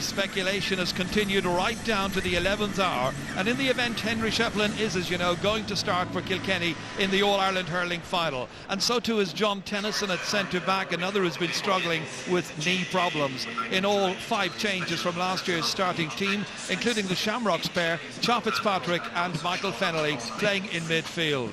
speculation has continued right down to the 11th hour, and in the event Henry Shefflin is, as you know, going to start for Kilkenny in the All-Ireland hurling final, and so too is John Tennyson at centre-back, another who's been struggling with knee problems. In all, 5 changes from last year's starting team, including the Shamrocks pair, Cha Fitzpatrick and Michael Fennelly, playing in midfield.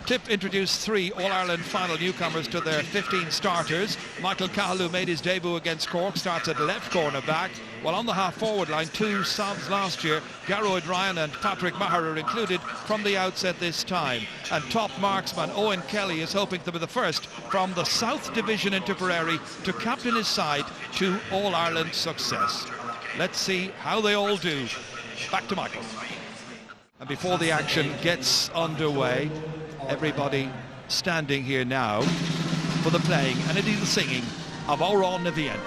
Tip introduced 3 All-Ireland final newcomers to their 15 starters. Michael Cahill, who made his debut against Cork, starts at left corner back, while on the half-forward line, 2 subs last year, Garroyd Ryan and Patrick Maher, are included from the outset this time. And top marksman Owen Kelly is hoping to be the first from the South Division in Tipperary to captain his side to All-Ireland success. Let's see how they all do. Back to Michael. And before the action gets underway, everybody standing here now for the playing and indeed the singing of Oran Navien.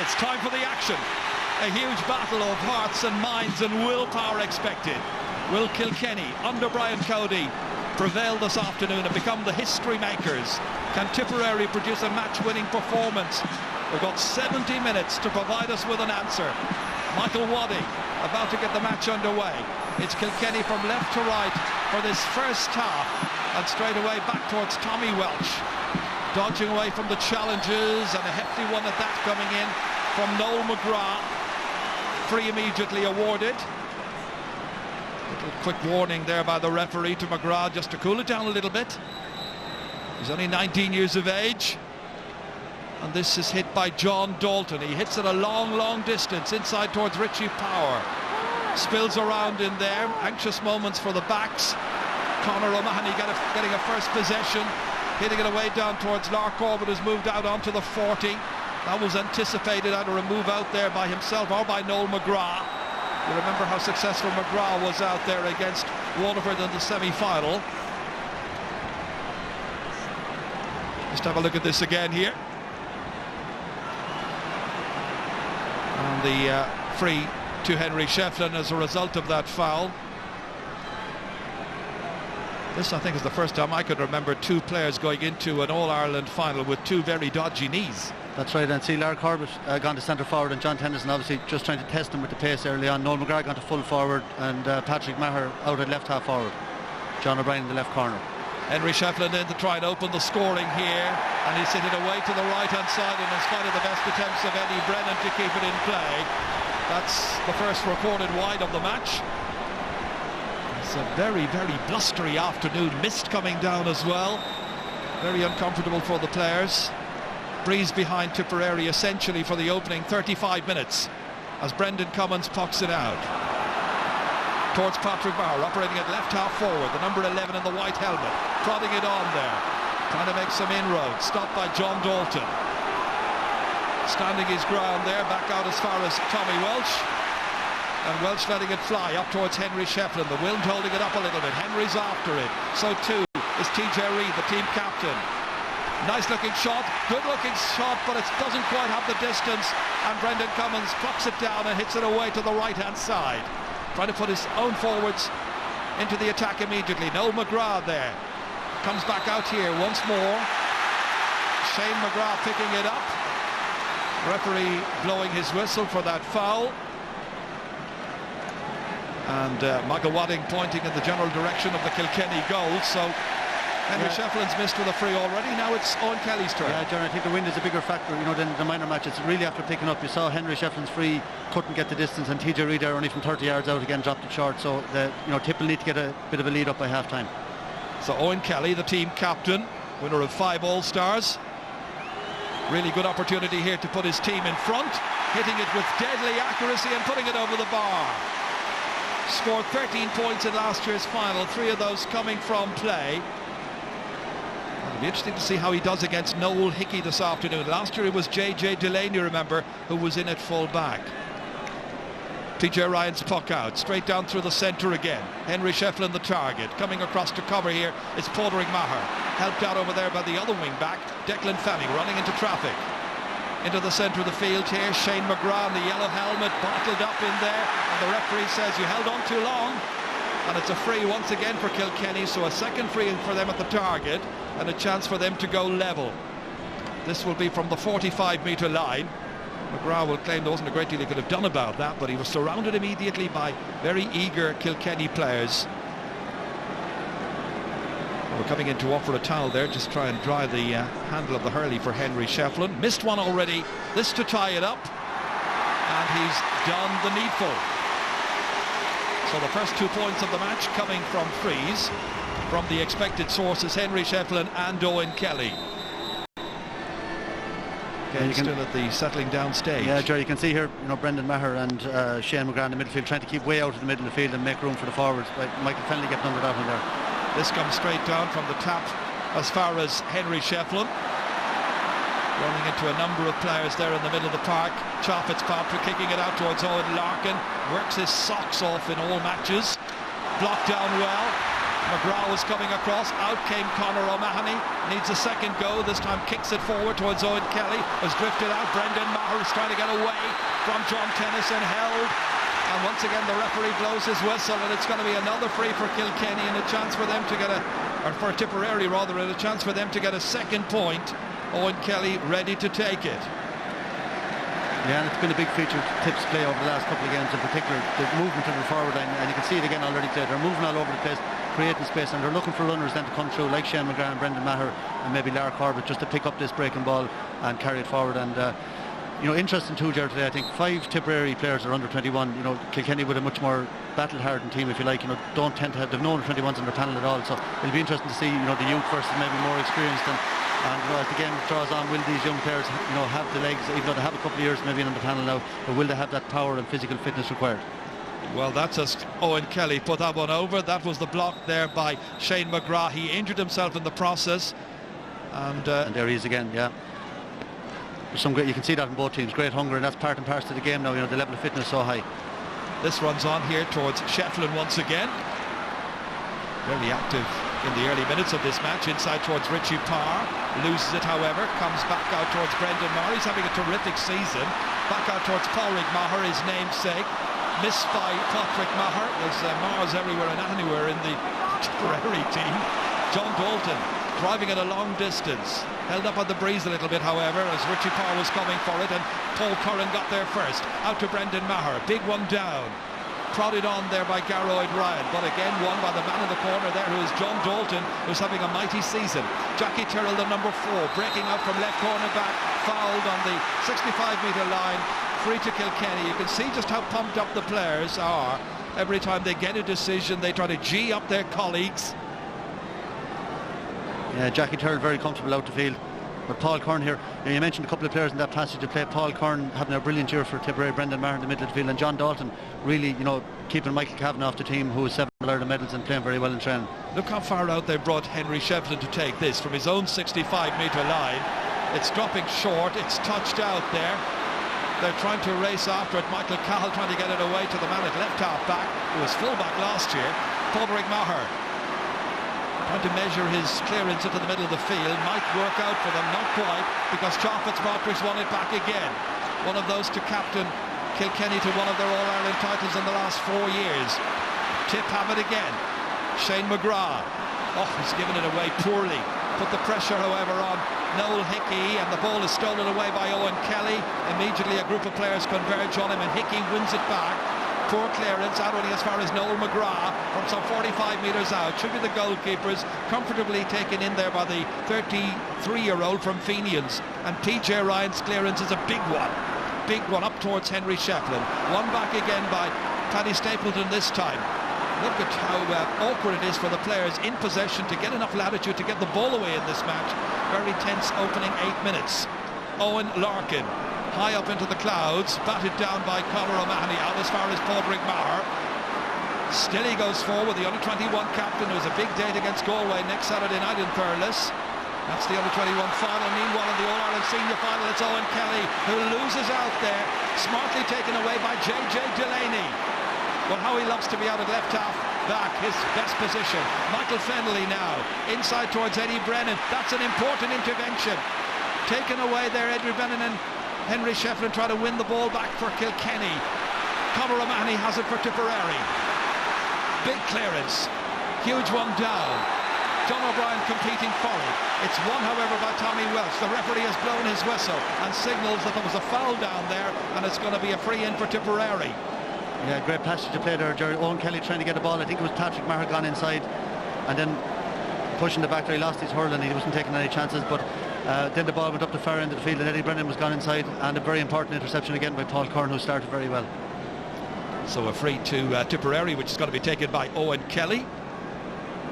It's time for the action. A huge battle of hearts and minds and willpower expected. Will Kilkenny, under Brian Cody, prevail this afternoon and become the history makers? Can Tipperary produce a match-winning performance? We've got 70 minutes to provide us with an answer. Michael Waddy about to get the match underway. It's Kilkenny from left to right for this first half, and straight away back towards Tommy Welch, dodging away from the challenges, and a hefty one at that coming in from Noel McGrath. Free immediately awarded. Little quick warning there by the referee to McGrath just to cool it down a little bit. He's only 19 years of age, and this is hit by John Dalton. He hits it a long distance inside towards Richie Power. Spills around in there. Anxious moments for the backs. Conor O'Mahony getting a first possession, hitting it away down towards Lark Corbett, who's moved out onto the 40. That was anticipated, either a move out there by himself or by Noel McGrath. You remember how successful McGrath was out there against Waterford in the semi-final. Just have a look at this again here. And the free to Henry Shefflin as a result of that foul. This, I think, is the first time I could remember 2 players going into an All-Ireland final with 2 very dodgy knees. That's right, and see Lark Corbett gone to centre forward, and John Tennyson obviously just trying to test him with the pace early on. Noel McGrath gone to full forward, and Patrick Maher out at left half forward. John O'Brien in the left corner. Henry Shefflin in to try and open the scoring here, and he's hit it away to the right-hand side, and in spite of the best attempts of Eddie Brennan to keep it in play, that's the first recorded wide of the match. It's a very blustery afternoon, mist coming down as well. Very uncomfortable for the players. Breeze behind Tipperary essentially for the opening 35 minutes as Brendan Cummins pucks it out towards Patrick Maher, operating at left half forward, the number 11 in the white helmet, prodding it on there, trying to make some inroads, stopped by John Dalton. Standing his ground there, back out as far as Tommy Welch, and Welch letting it fly up towards Henry Shefflin, the wind holding it up a little bit. Henry's after it, so too is TJ Reid, the team captain. Nice looking shot, good looking shot, but it doesn't quite have the distance, and Brendan Cummins plucks it down and hits it away to the right hand side, trying to put his own forwards into the attack immediately. Noel McGrath there comes back out here once more. Shane McGrath picking it up, referee blowing his whistle for that foul, and Michael Wadding pointing in the general direction of the Kilkenny goal. So Henry Shefflin's missed with a free already. Now it's Owen Kelly's turn. Yeah, John, I think the wind is a bigger factor, you know, than the minor matches. Really, after picking up, you saw Henry Shefflin's free couldn't get the distance, and TJ Reid there only from 30 yards out again dropped it short. So Tip will need to get a bit of a lead up by half time. So Owen Kelly, the team captain, winner of 5 All-Stars. Really good opportunity here to put his team in front, hitting it with deadly accuracy and putting it over the bar. Scored 13 points in last year's final, 3 of those coming from play. It'll be interesting to see how he does against Noel Hickey this afternoon. Last year it was JJ Delaney, remember, who was in at full back. PJ Ryan's puck out, straight down through the centre again. Henry Shefflin the target. Coming across to cover here is Padraig Maher. Helped out over there by the other wing back, Declan Fanning, running into traffic. Into the centre of the field here, Shane McGrath in the yellow helmet, bottled up in there, and the referee says you held on too long. And it's a free once again for Kilkenny, so a second free for them at the target, and a chance for them to go level. This will be from the 45-metre line. McGrath will claim there wasn't a great deal he could have done about that, but he was surrounded immediately by very eager Kilkenny players. We're coming in to offer a towel there, just try and dry the handle of the hurley for Henry Shefflin. Missed one already, this to tie it up, and he's done the needful. So the first 2 points of the match coming from frees from the expected sources, Henry Shefflin and Owen Kelly. Again, still at the settling down stage. Yeah, Jerry, you can see here, you know, Brendan Maher and Shane McGrath in the midfield trying to keep way out of the middle of the field and make room for the forwards. Michael Fennelly getting under that one there. This comes straight down from the tap as far as Henry Shefflin. Running into a number of players there in the middle of the park. Cha Fitzpatrick kicking it out towards Owen Larkin. Works his socks off in all matches. Blocked down well. McGrath was coming across. Out came Conor O'Mahony. Needs a second go. This time kicks it forward towards Owen Kelly. Has drifted out. Brendan Maher is trying to get away from John Tennyson. Held. And once again the referee blows his whistle, and it's going to be another free for Kilkenny and a chance for them to get or for Tipperary rather, and a chance for them to get a second point. Owen Kelly ready to take it. Yeah, and it's been a big feature of Tips play over the last couple of games, in particular the movement in the forward line, and you can see it again already today. They're moving all over the place, creating space, and they're looking for runners then to come through, like Shane McGrath and Brendan Maher and maybe Lara Corbett, just to pick up this breaking ball and carry it forward. And you know, interesting too, Jared, today I think 5 Tipperary players are under 21. You know, Kilkenny with a much more battle-hardened team, if you like, you know, don't tend to have, they've no under 21s in their panel at all, so it'll be interesting to see, you know, the youth versus maybe more experienced, and you know, as the game draws on, will these young players, you know, have the legs, even though they have a couple of years maybe in the panel now, but will they have that power and physical fitness required? Well, that's as Owen Kelly put that one over. That was the block there by Shane McGrath. He injured himself in the process, and there he is again. Yeah, there's some great, you can see that in both teams, great hunger, and that's part and parcel of the game now. You know, the level of fitness so high. This runs on here towards Shefflin once again, very active in the early minutes of this match, inside towards Richie Parr, loses it however, comes back out towards Brendan Maher. He's having a terrific season. Back out towards Padraig Maher, his namesake. Missed by Patrick Maher. There's Mahers everywhere and anywhere in the Tipperary team. John Dalton driving it a long distance, held up on the breeze a little bit however as Richie Parr was coming for it, and Paul Curran got there first. Out to Brendan Maher, big one down. Prodded on there by Garroyd Ryan, but again won by the man in the corner there, who is John Dalton, who's having a mighty season. Jackie Tyrrell, the number 4, breaking out from left corner back, fouled on the 65-metre line, free to Kilkenny. You can see just how pumped up the players are. Every time they get a decision, they try to G up their colleagues. Yeah, Jackie Tyrrell very comfortable out the field. But Paul Curran here, you mentioned a couple of players in that passage to play. Paul Curran having a brilliant year for Tipperary, Brendan Maher in the middle of the field, and John Dalton really, you know, keeping Michael Kavanagh off the team, who has 7 Ireland medals and playing very well in training. Look how far out they brought Henry Shefflin to take this from his own 65-metre line. It's dropping short, it's touched out there. They're trying to race after it. Michael Cahill trying to get it away to the man at left half back, who was full back last year, Padraig Maher. Trying to measure his clearance into the middle of the field. Might work out for them, not quite, because Cha Fitzpatrick's won it back again. One of those to captain Kilkenny to one of their All-Ireland titles in the last 4 years. Tip have it again. Shane McGrath. Oh, he's given it away poorly. Put the pressure, however, on Noel Hickey, and the ball is stolen away by Owen Kelly. Immediately a group of players converge on him, and Hickey wins it back. Poor clearance, out only as far as Noel McGrath from some 45 metres out. Should be the goalkeepers, comfortably taken in there by the 33-year-old from Fenians. And PJ Ryan's clearance is a big one up towards Henry Shefflin. One back again by Paddy Stapleton this time. Look at how awkward it is for the players in possession to get enough latitude to get the ball away in this match. Very tense opening 8 minutes. Owen Larkin, high up into the clouds, batted down by Conor O'Mahony out as far as Padraig Maher. Still he goes forward, the under-21 captain, who has a big date against Galway next Saturday night in Thurles. That's the under-21 final. Meanwhile, in the All-Ireland Senior Final, it's Owen Kelly who loses out there, smartly taken away by JJ Delaney. Well, how he loves to be out at left half back, his best position. Michael Fennelly now, inside towards Eddie Brennan. That's an important intervention. Taken away there, Eddie Brennan, and Henry Shefflin try to win the ball back for Kilkenny. Conor O'Mahony has it for Tipperary. Big clearance, huge one down. John O'Brien competing for it. It's won, however, by Tommy Welch. The referee has blown his whistle and signals that there was a foul down there, and it's going to be a free in for Tipperary. Yeah, great passage to play there, Jerry. Owen Kelly trying to get the ball. I think it was Patrick Maher gone inside and then pushing the back there. He lost his hurl and he wasn't taking any chances, but then the ball went up the far end of the field and Eddie Brennan was gone inside, and a very important interception again by Paul Curran, who started very well. So a free to Tipperary, which is going to be taken by Owen Kelly.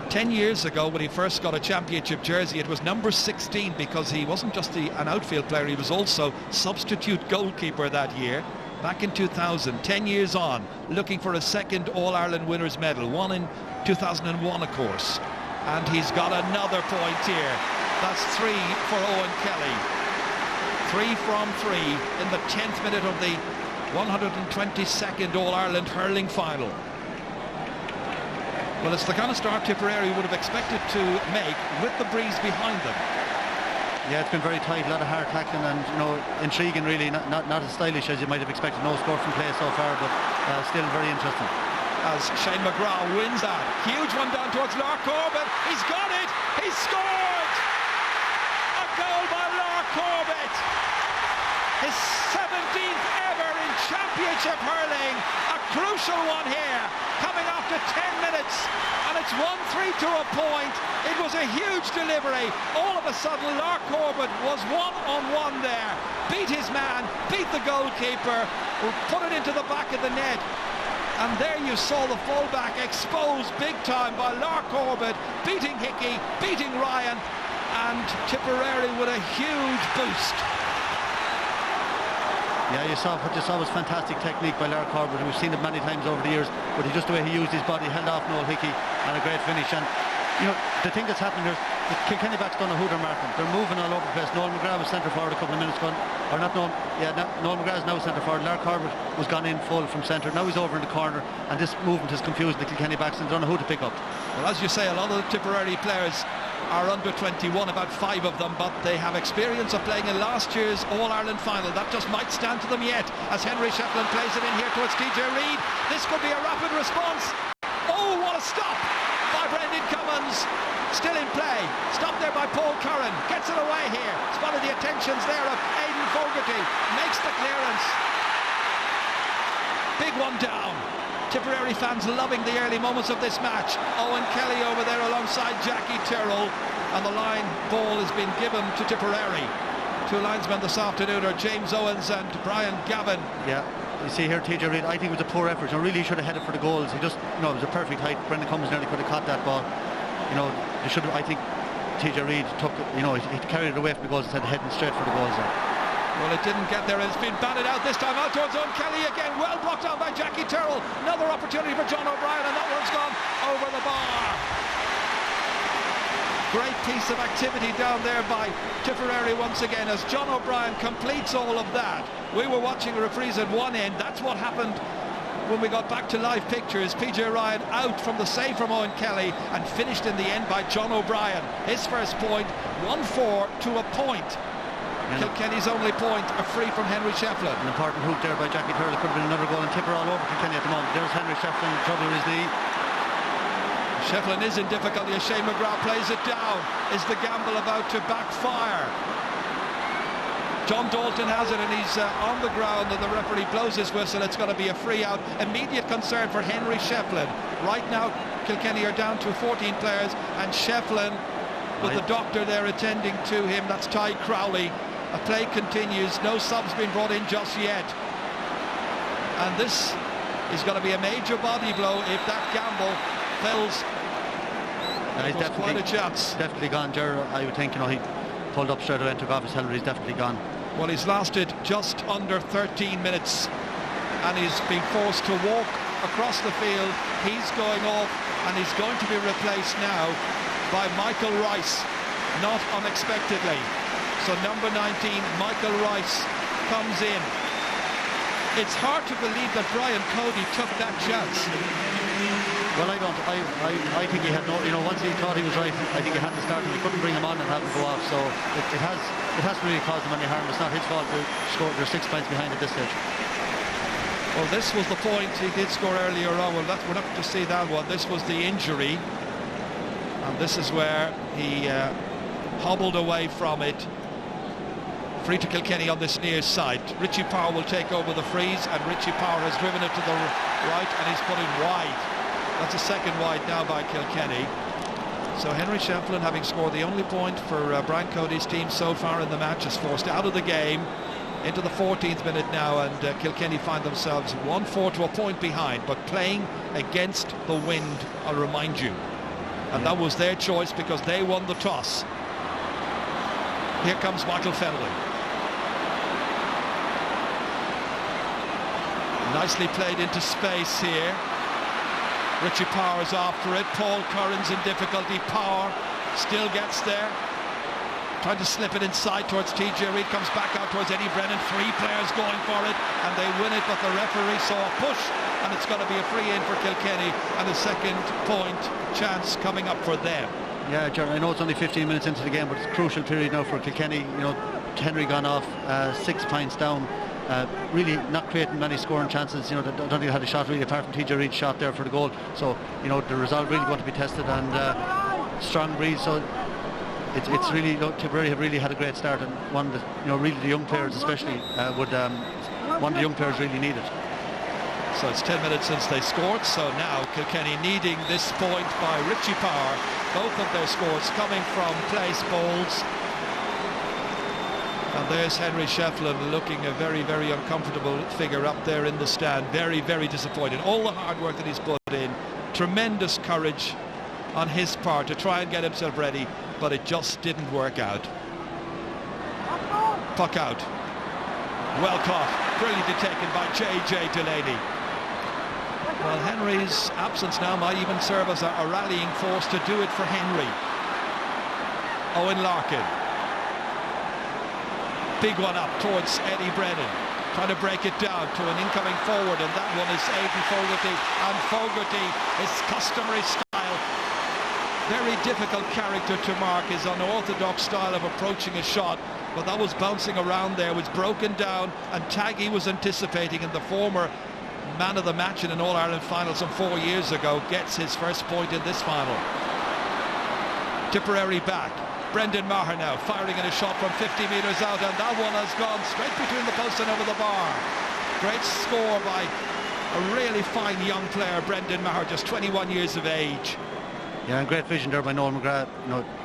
10 years ago, when he first got a championship jersey, it was number 16, because he wasn't just an outfield player, he was also substitute goalkeeper that year. Back in 2000, 10 years on, looking for a second All-Ireland winners medal, one in 2001, of course. And he's got another point here. That's 3 for Owen Kelly. 3 from 3 in the 10th minute of the 122nd All-Ireland hurling final. Well, it's the kind of start Tipperary would have expected to make with the breeze behind them. Yeah, it's been very tight, a lot of hard tackling and, you know, intriguing really, not as stylish as you might have expected. No score from play so far, but still very interesting. As Shane McGrath wins that. Huge one down towards Lark Corbett. He's got it! He's scored! A goal by Lark Corbett! His 17th ever in championship hurling. A crucial one here, coming after 10 minutes. And it's 1-3 to a point. It was a huge delivery. All of a sudden, Lark Corbett was one-on-one there. Beat his man, beat the goalkeeper, put it into the back of the net. And there you saw the fullback exposed big time by Lark Corbett, beating Hickey, beating Ryan, and Tipperary with a huge boost. Yeah, what you saw was fantastic technique by Lark Corbett. We've seen it many times over the years, but just the way he used his body, held off Noel Hickey, and a great finish. And you know, the thing that's happening here, the Kilkenny backs don't know who they're marking. They're moving all over the place. Noel McGrath was centre forward a couple of minutes ago, or not Noel. Yeah, Noel McGrath is now centre forward. Lark Corbett was gone in full from centre. Now he's over in the corner, and this movement has confused the Kilkenny backs, and they don't know who to pick up. Well, as you say, a lot of the Tipperary players are under 21, about 5 of them, but they have experience of playing in last year's All-Ireland final. That just might stand to them yet, as Henry Shefflin plays it in here towards TJ Reid. This could be a rapid response. Oh, what a stop by Brendan Cummins. Still in play, stopped there by Paul Curran, gets it away here. Spotted the attentions there of Aidan Fogarty, makes the clearance. Big one down. Tipperary fans loving the early moments of this match. Owen Kelly over there alongside Jackie Tyrrell, and the line ball has been given to Tipperary. 2 linesmen this afternoon are James Owens and Brian Gavin. Yeah, you see here TJ Reid, I think it was a poor effort. Really should have headed for the goals. He just, you know, it was a perfect height. Brendan Cummins nearly could have caught that ball. You know, they should have, I think TJ Reid took, you know, he carried it away from the goals instead of heading straight for the goals there. Well, it didn't get there. It's been batted out this time out towards Owen Kelly again. Well blocked out by Jackie Tyrrell. Another opportunity for John O'Brien, and that one's gone over the bar. Great piece of activity down there by Tipperary once again, as John O'Brien completes all of that. We were watching referees at one end. That's what happened when we got back to live pictures. PJ Ryan out from the save from Owen Kelly, and finished in the end by John O'Brien. His first point, 1-4 to a point. Kilkenny's only point, a free from Henry Shefflin. An important hook there by Jackie Tyrrell. Could have been another goal, and Tipper all over Kilkenny at the moment. There's Henry Shefflin, trouble with his knee. Shefflin is in difficulty as Shane McGrath plays it down. Is the gamble about to backfire? John Dalton has it, and he's on the ground, and the referee blows his whistle. It's going to be a free out. Immediate concern for Henry Shefflin. Right now Kilkenny are down to 14 players, and Shefflin with the doctor there attending to him. That's Ty Crowley. A play continues, no subs being brought in just yet. And this is going to be a major body blow if that gamble fails. He's quite a chance. Definitely gone, Ger. I would think, he pulled up straight away and took off his helmet. He's definitely gone. Well, he's lasted just under 13 minutes and he's been forced to walk across the field. He's going off and he's going to be replaced now by Michael Rice, not unexpectedly. So number 19, Michael Rice, comes in. It's hard to believe that Brian Cody took that chance. Well, I don't. I think he had no. Once he thought he was right, I think he had to start him. He couldn't bring him on and have him go off. So it hasn't really caused him any harm. It's not his fault. They're 6 points behind at this stage. Well, this was the point he did score earlier on. Well, we're not to see that one. This was the injury, and this is where he hobbled away from it. Free to Kilkenny on this near side. Richie Power will take over the freeze, and Richie Power has driven it to the right and he's put it wide. That's a second wide now by Kilkenny. So Henry Shefflin, having scored the only point for Brian Cody's team so far in the match, is forced out of the game into the 14th minute now, and Kilkenny find themselves 1-4 to a point behind, but playing against the wind, I'll remind you. And that was their choice because they won the toss. Here comes Michael Fennelly. Nicely played into space here. Richie Power's after it. Paul Curran's in difficulty. Power still gets there. Trying to slip it inside towards TJ Reid. Comes back out towards Eddie Brennan. 3 players going for it and they win it, but the referee saw a push and it's going to be a free in for Kilkenny and a second point chance coming up for them. Yeah, John, I know it's only 15 minutes into the game, but it's a crucial period now for Kilkenny. Henry gone off 6 points down. Really not creating many scoring chances. I don't think they had a shot really apart from TJ Reid's shot there for the goal. So the result really going to be tested, and strong breeze. So it's really, Tipperary have really had a great start, and one that really the young players especially one of the young players really need it. So it's 10 minutes since they scored. So now Kilkenny needing this point by Richie Power. Both of their scores coming from place balls. And there's Henry Shefflin looking a very, very uncomfortable figure up there in the stand. Very, very disappointed. All the hard work that he's put in. Tremendous courage on his part to try and get himself ready, but it just didn't work out. Puck out. Well caught. Brilliantly taken by J.J. Delaney. Well, Henry's absence now might even serve as a rallying force to do it for Henry. Owen Larkin. Big one up towards Eddie Brennan, trying to break it down to an incoming forward, and that one is Aidan Fogarty, and Fogarty, his customary style, very difficult character to mark, his unorthodox style of approaching a shot, but that was bouncing around there, was broken down, and Taggy was anticipating, and the former man of the match in an All-Ireland final some 4 years ago gets his first point in this final. Tipperary back. Brendan Maher now firing in a shot from 50 metres out, and that one has gone straight between the post and over the bar. Great score by a really fine young player, Brendan Maher, just 21 years of age. Yeah, and great vision there by Noel McGrath.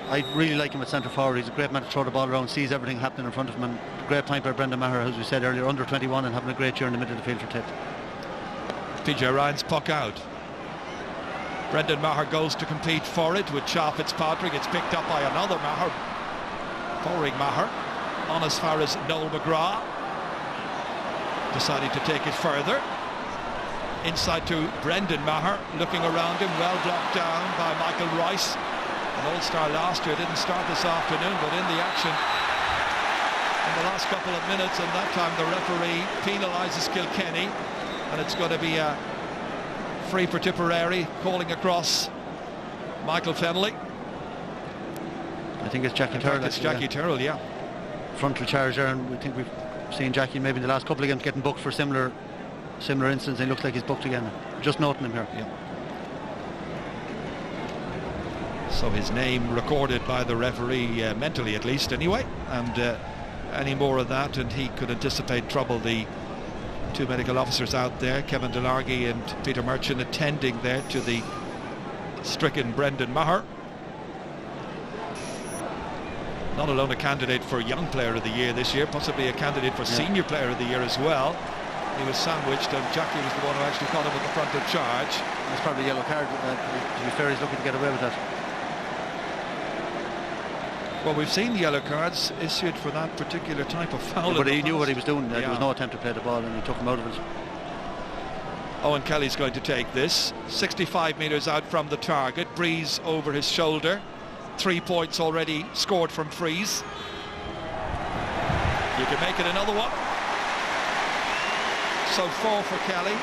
I really like him at centre forward. He's a great man to throw the ball around, sees everything happening in front of him, and great point by Brendan Maher, as we said earlier, under 21 and having a great year in the middle of the field for Tip. PJ Ryan's puck out. Brendan Maher goes to compete for it with Cha Fitzpatrick. It's picked up by another Maher, Foring Maher, on as far as Noel McGrath, deciding to take it further. Inside to Brendan Maher, looking around him, well blocked down by Michael Rice. An all-star last year, didn't start this afternoon, but in the action in the last couple of minutes, and that time the referee penalises Kilkenny, and it's going to be a free for Tipperary, calling across Michael Fennelly. I think it's Jackie Turrell. It's Jackie Turrell, yeah. Frontal charge there, and we think we've seen Jackie maybe in the last couple of games getting booked for similar incidents. He looks like he's booked again. Just noting him here. Yeah. So his name recorded by the referee, mentally at least anyway, and any more of that and he could anticipate trouble. The two medical officers out there, Kevin Delargy and Peter Merchant, attending there to the stricken Brendan Maher. Not alone a candidate for Young Player of the Year this year, possibly a candidate for Senior Player of the Year as well. He was sandwiched, and Jackie was the one who actually caught him at the front of charge. It's probably a yellow card. To be fair, he's looking to get away with that. Well, we've seen yellow cards issued for that particular type of foul. But he knew what he was doing. There was no attempt to play the ball, and he took him out of it. Owen Kelly's going to take this. 65 metres out from the target. Breeze over his shoulder. 3 points already scored from frees. You can make it another one. So 4 for Kelly.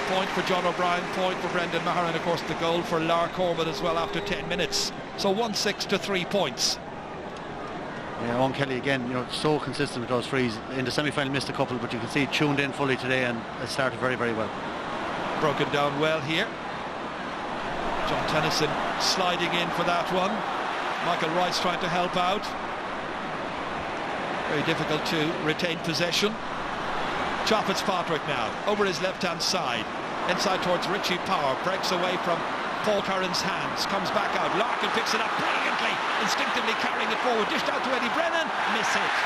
Point for John O'Brien, point for Brendan Maher, and of course the goal for Lar Corbett as well after 10 minutes. So 1-6 to 3 points. Yeah, Owen Kelly again, so consistent with those frees. In the semi-final missed a couple, but you can see tuned in fully today, and it started very, very well. Broken down well here. John Tennyson sliding in for that one. Michael Rice trying to help out. Very difficult to retain possession. John Fitzpatrick now over his left-hand side, inside towards Richie Power, breaks away from Paul Curran's hands, comes back out. Larkin picks it up brilliantly, instinctively carrying it forward, dished out to Eddie Brennan, miss it.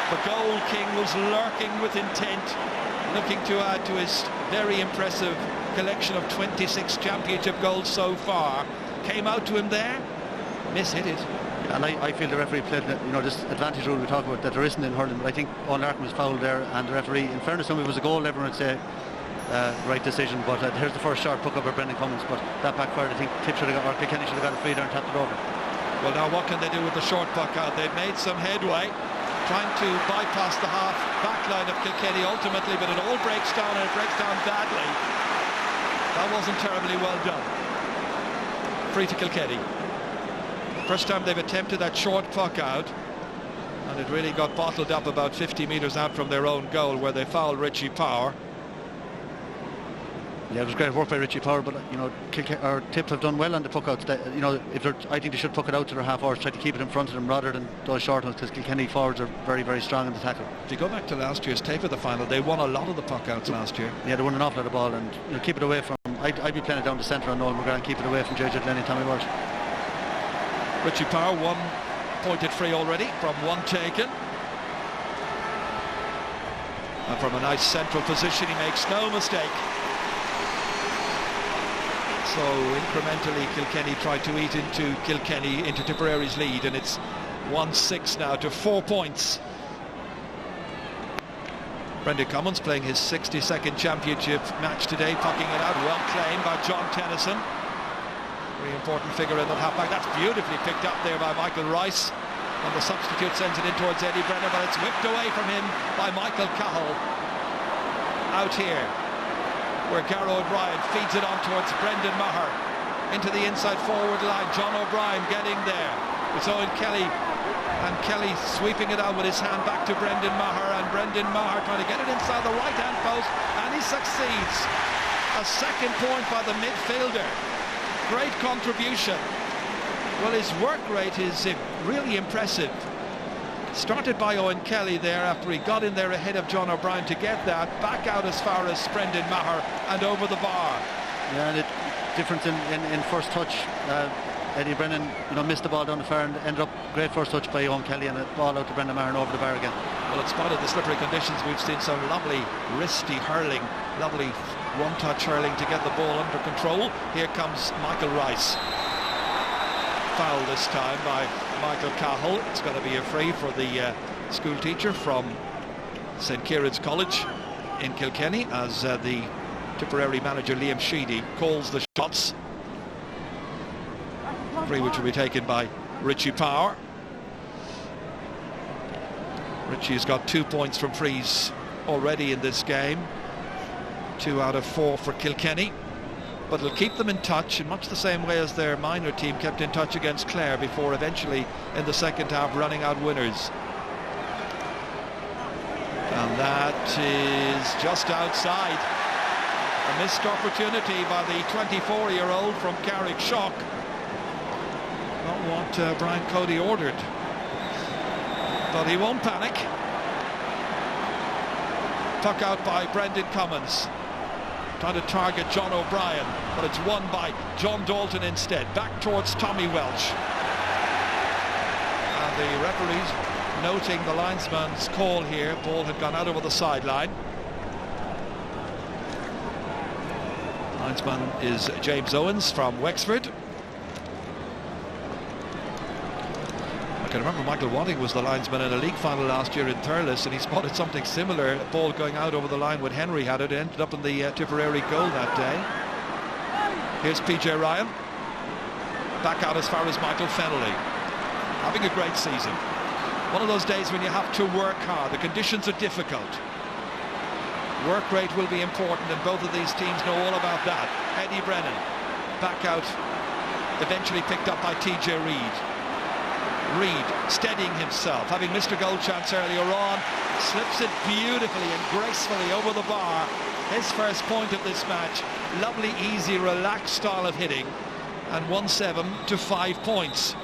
The goal king was lurking with intent, looking to add to his very impressive collection of 26 championship goals so far. Came out to him there, miss-hit it. And I feel the referee played, this advantage rule we talk about that there isn't in hurling, but I think Owen Larkin was fouled there, and the referee, in fairness to him, it was a goal, everyone would say right decision, but here's the first short puck up by Brendan Cummins, but that backfired. I think Tip should have got, or Kilkenny should have got a free there and tapped it over. Well, now what can they do with the short puck out? They've made some headway, trying to bypass the half back line of Kilkenny ultimately, but it all breaks down, and it breaks down badly. That wasn't terribly well done. Free to Kilkenny. First time they've attempted that short puck out, and it really got bottled up about 50 metres out from their own goal, where they fouled Richie Power. Yeah, it was great work by Richie Power, but Tip have done well on the puck outs. I think they should puck it out to their half hours, try to keep it in front of them rather than those short ones, because Kilkenny forwards are very, very strong in the tackle. If you go back to last year's tape of the final, they won a lot of the puck outs last year. Yeah, they won an awful lot of ball, and keep it away from. I'd be playing it down the centre on Noel McGrath and keep it away from JJ Lenny and Tommy Walsh. Richie Power, 1 pointed free already from 1 taken. And from a nice central position, he makes no mistake. So incrementally Kilkenny tried to eat into Tipperary's lead, and it's 1-6 now to 4 points. Brendan Cummins playing his 62nd championship match today, pucking it out, well claimed by John Tennyson. Very important figure in that halfback. That's beautifully picked up there by Michael Rice, and the substitute sends it in towards Eddie Brennan, but it's whipped away from him by Michael Cahill. Out here, where Garrow O'Brien feeds it on towards Brendan Maher into the inside forward line. John O'Brien getting there. It's Owen Kelly, and Kelly sweeping it out with his hand back to Brendan Maher, and Brendan Maher trying to get it inside the right hand post, and he succeeds. A second point by the midfielder. Great contribution. Well, his work rate is really impressive. Started by Owen Kelly there after he got in there ahead of John O'Brien to get that back out as far as Brendan Maher and over the bar. Yeah, and the difference in first touch, Eddie Brennan missed the ball down the far and ended up great first touch by Owen Kelly, and a ball out to Brendan Maher and over the bar again. Well, in spite of the slippery conditions, we've seen some lovely wristy hurling, lovely one-touch hurling to get the ball under control. Here comes Michael Rice. Foul this time by Michael Cahill. It's going to be a free for the school teacher from St. Kieran's College in Kilkenny, as the Tipperary manager Liam Sheedy calls the shots. Free which will be taken by Richie Power. Richie's got 2 points from frees already in this game. 2 out of 4 for Kilkenny. But it'll keep them in touch in much the same way as their minor team kept in touch against Clare before eventually in the second half running out winners. And that is just outside. A missed opportunity by the 24-year-old from Carrickshock. Not what Brian Cody ordered. But he won't panic. Puck out by Brendan Cummins. Trying to target John O'Brien, but it's won by John Dalton instead. Back towards Tommy Welch. And the referees noting the linesman's call here. Ball had gone out over the sideline. Linesman is James Owens from Wexford. I can remember Michael Wanting was the linesman in a league final last year in Thurles, and he spotted something similar, a ball going out over the line when Henry had it. It ended up in the Tipperary goal that day. Here's PJ Ryan. Back out as far as Michael Fennelly. Having a great season. One of those days when you have to work hard. The conditions are difficult. Work rate will be important, and both of these teams know all about that. Eddie Brennan, back out, eventually picked up by TJ Reid. Reid steadying himself, having missed a goal chance earlier on, slips it beautifully and gracefully over the bar. His first point of this match. Lovely, easy, relaxed style of hitting, and 1-7 to 5 points.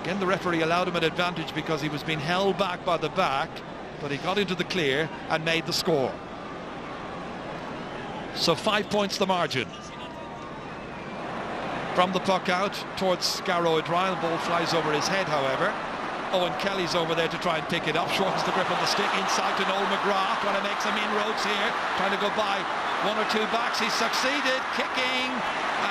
Again, the referee allowed him an advantage because he was being held back by the back, but he got into the clear and made the score. So 5 points the margin. From the puck out towards Garrow O'Dwyer, the ball flies over his head, however. Owen Kelly's over there to try and pick it up, shortens the grip on the stick, inside to Noel McGrath, trying to make some inroads here, trying to go by one or two backs. He's succeeded, kicking,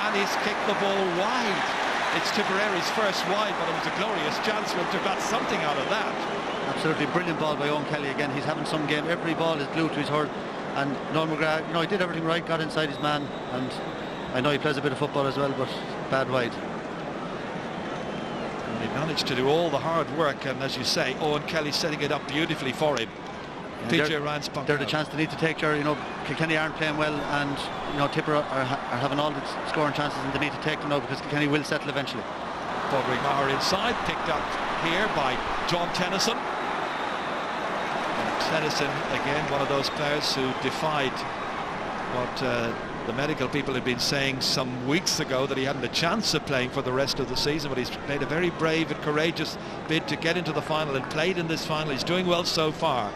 and he's kicked the ball wide. It's Tipperary's first wide, but it was a glorious chance for him to got something out of that. Absolutely brilliant ball by Owen Kelly again. He's having some game. Every ball is glued to his hurl. And Noel McGrath, you know, he did everything right, got inside his man, and I know he plays a bit of football as well, but bad wide. And he managed to do all the hard work, and as you say, Owen Kelly setting it up beautifully for him. Yeah, PJ Ryan's puck. They're the chance they need to take, Jerry. You know, Kilkenny aren't playing well, and you know, Tipper are having all the scoring chances, and they need to take them now because Kilkenny will settle eventually. Padraig Maher inside, picked up here by John Tennyson. Tennyson, again, one of those players who defied what the medical people had been saying some weeks ago, that he hadn't a chance of playing for the rest of the season, but he's made a very brave and courageous bid to get into the final and played in this final. He's doing well so far.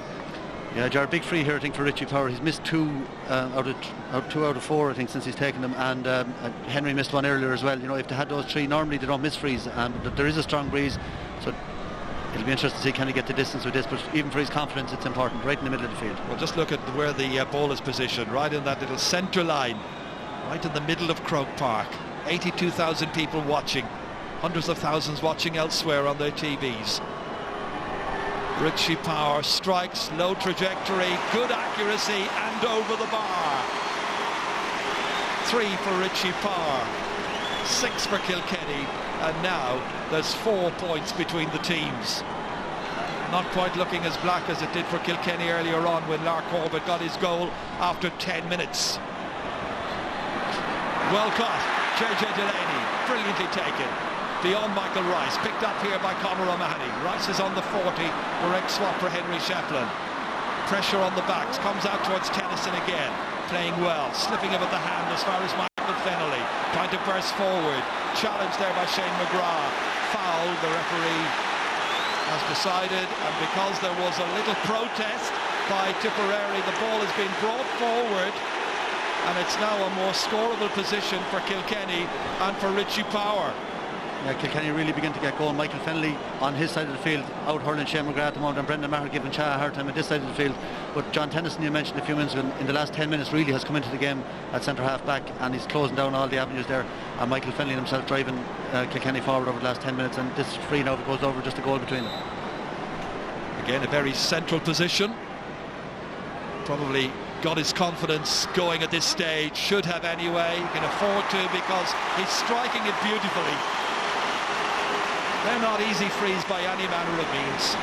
Yeah, Jared, big free here, I think, for Richie Power. He's missed two out of four, I think, since he's taken them, and Henry missed one earlier as well. You know, if they had those three, normally they don't miss frees, but there is a strong breeze, so it'll be interesting to see can he get the distance with this, but even for his confidence it's important, right in the middle of the field. Well, just look at where the ball is positioned, right in that little centre line, right in the middle of Croke Park. 82,000 people watching, hundreds of thousands watching elsewhere on their TVs. Richie Power strikes, low trajectory, good accuracy, and over the bar. 3 for Richie Power, 6 for Kilkenny, and now there's 4 points between the teams. Not quite looking as black as it did for Kilkenny earlier on when Lark Corbett got his goal after 10 minutes. Well caught, JJ Delaney, brilliantly taken. Beyond Michael Rice, picked up here by Conor O'Mahony. Rice is on the 40, direct swap for Henry Shefflin. Pressure on the backs, comes out towards Tennyson again, playing well, slipping him at the hand as far as Michael Fennelly, trying to burst forward, challenged there by Shane McGrath. Foul, the referee has decided, and because there was a little protest by Tipperary, the ball has been brought forward, and it's now a more scoreable position for Kilkenny and for Richie Power. Yeah, Kilkenny really begin to get going. Michael Fennelly on his side of the field, out hurling Shane McGrath at the moment, and Brendan Maher giving Cha a hard time at this side of the field. But John Tennyson, you mentioned a few minutes ago, in the last 10 minutes really has come into the game at centre half back, and he's closing down all the avenues there. And Michael Fennelly himself driving Kilkenny forward over the last 10 minutes, and this is free now if it goes over, just a goal between them. Again, a very central position. Probably got his confidence going at this stage, should have anyway. He can afford to because he's striking it beautifully. They're not easy frees by any manner of means.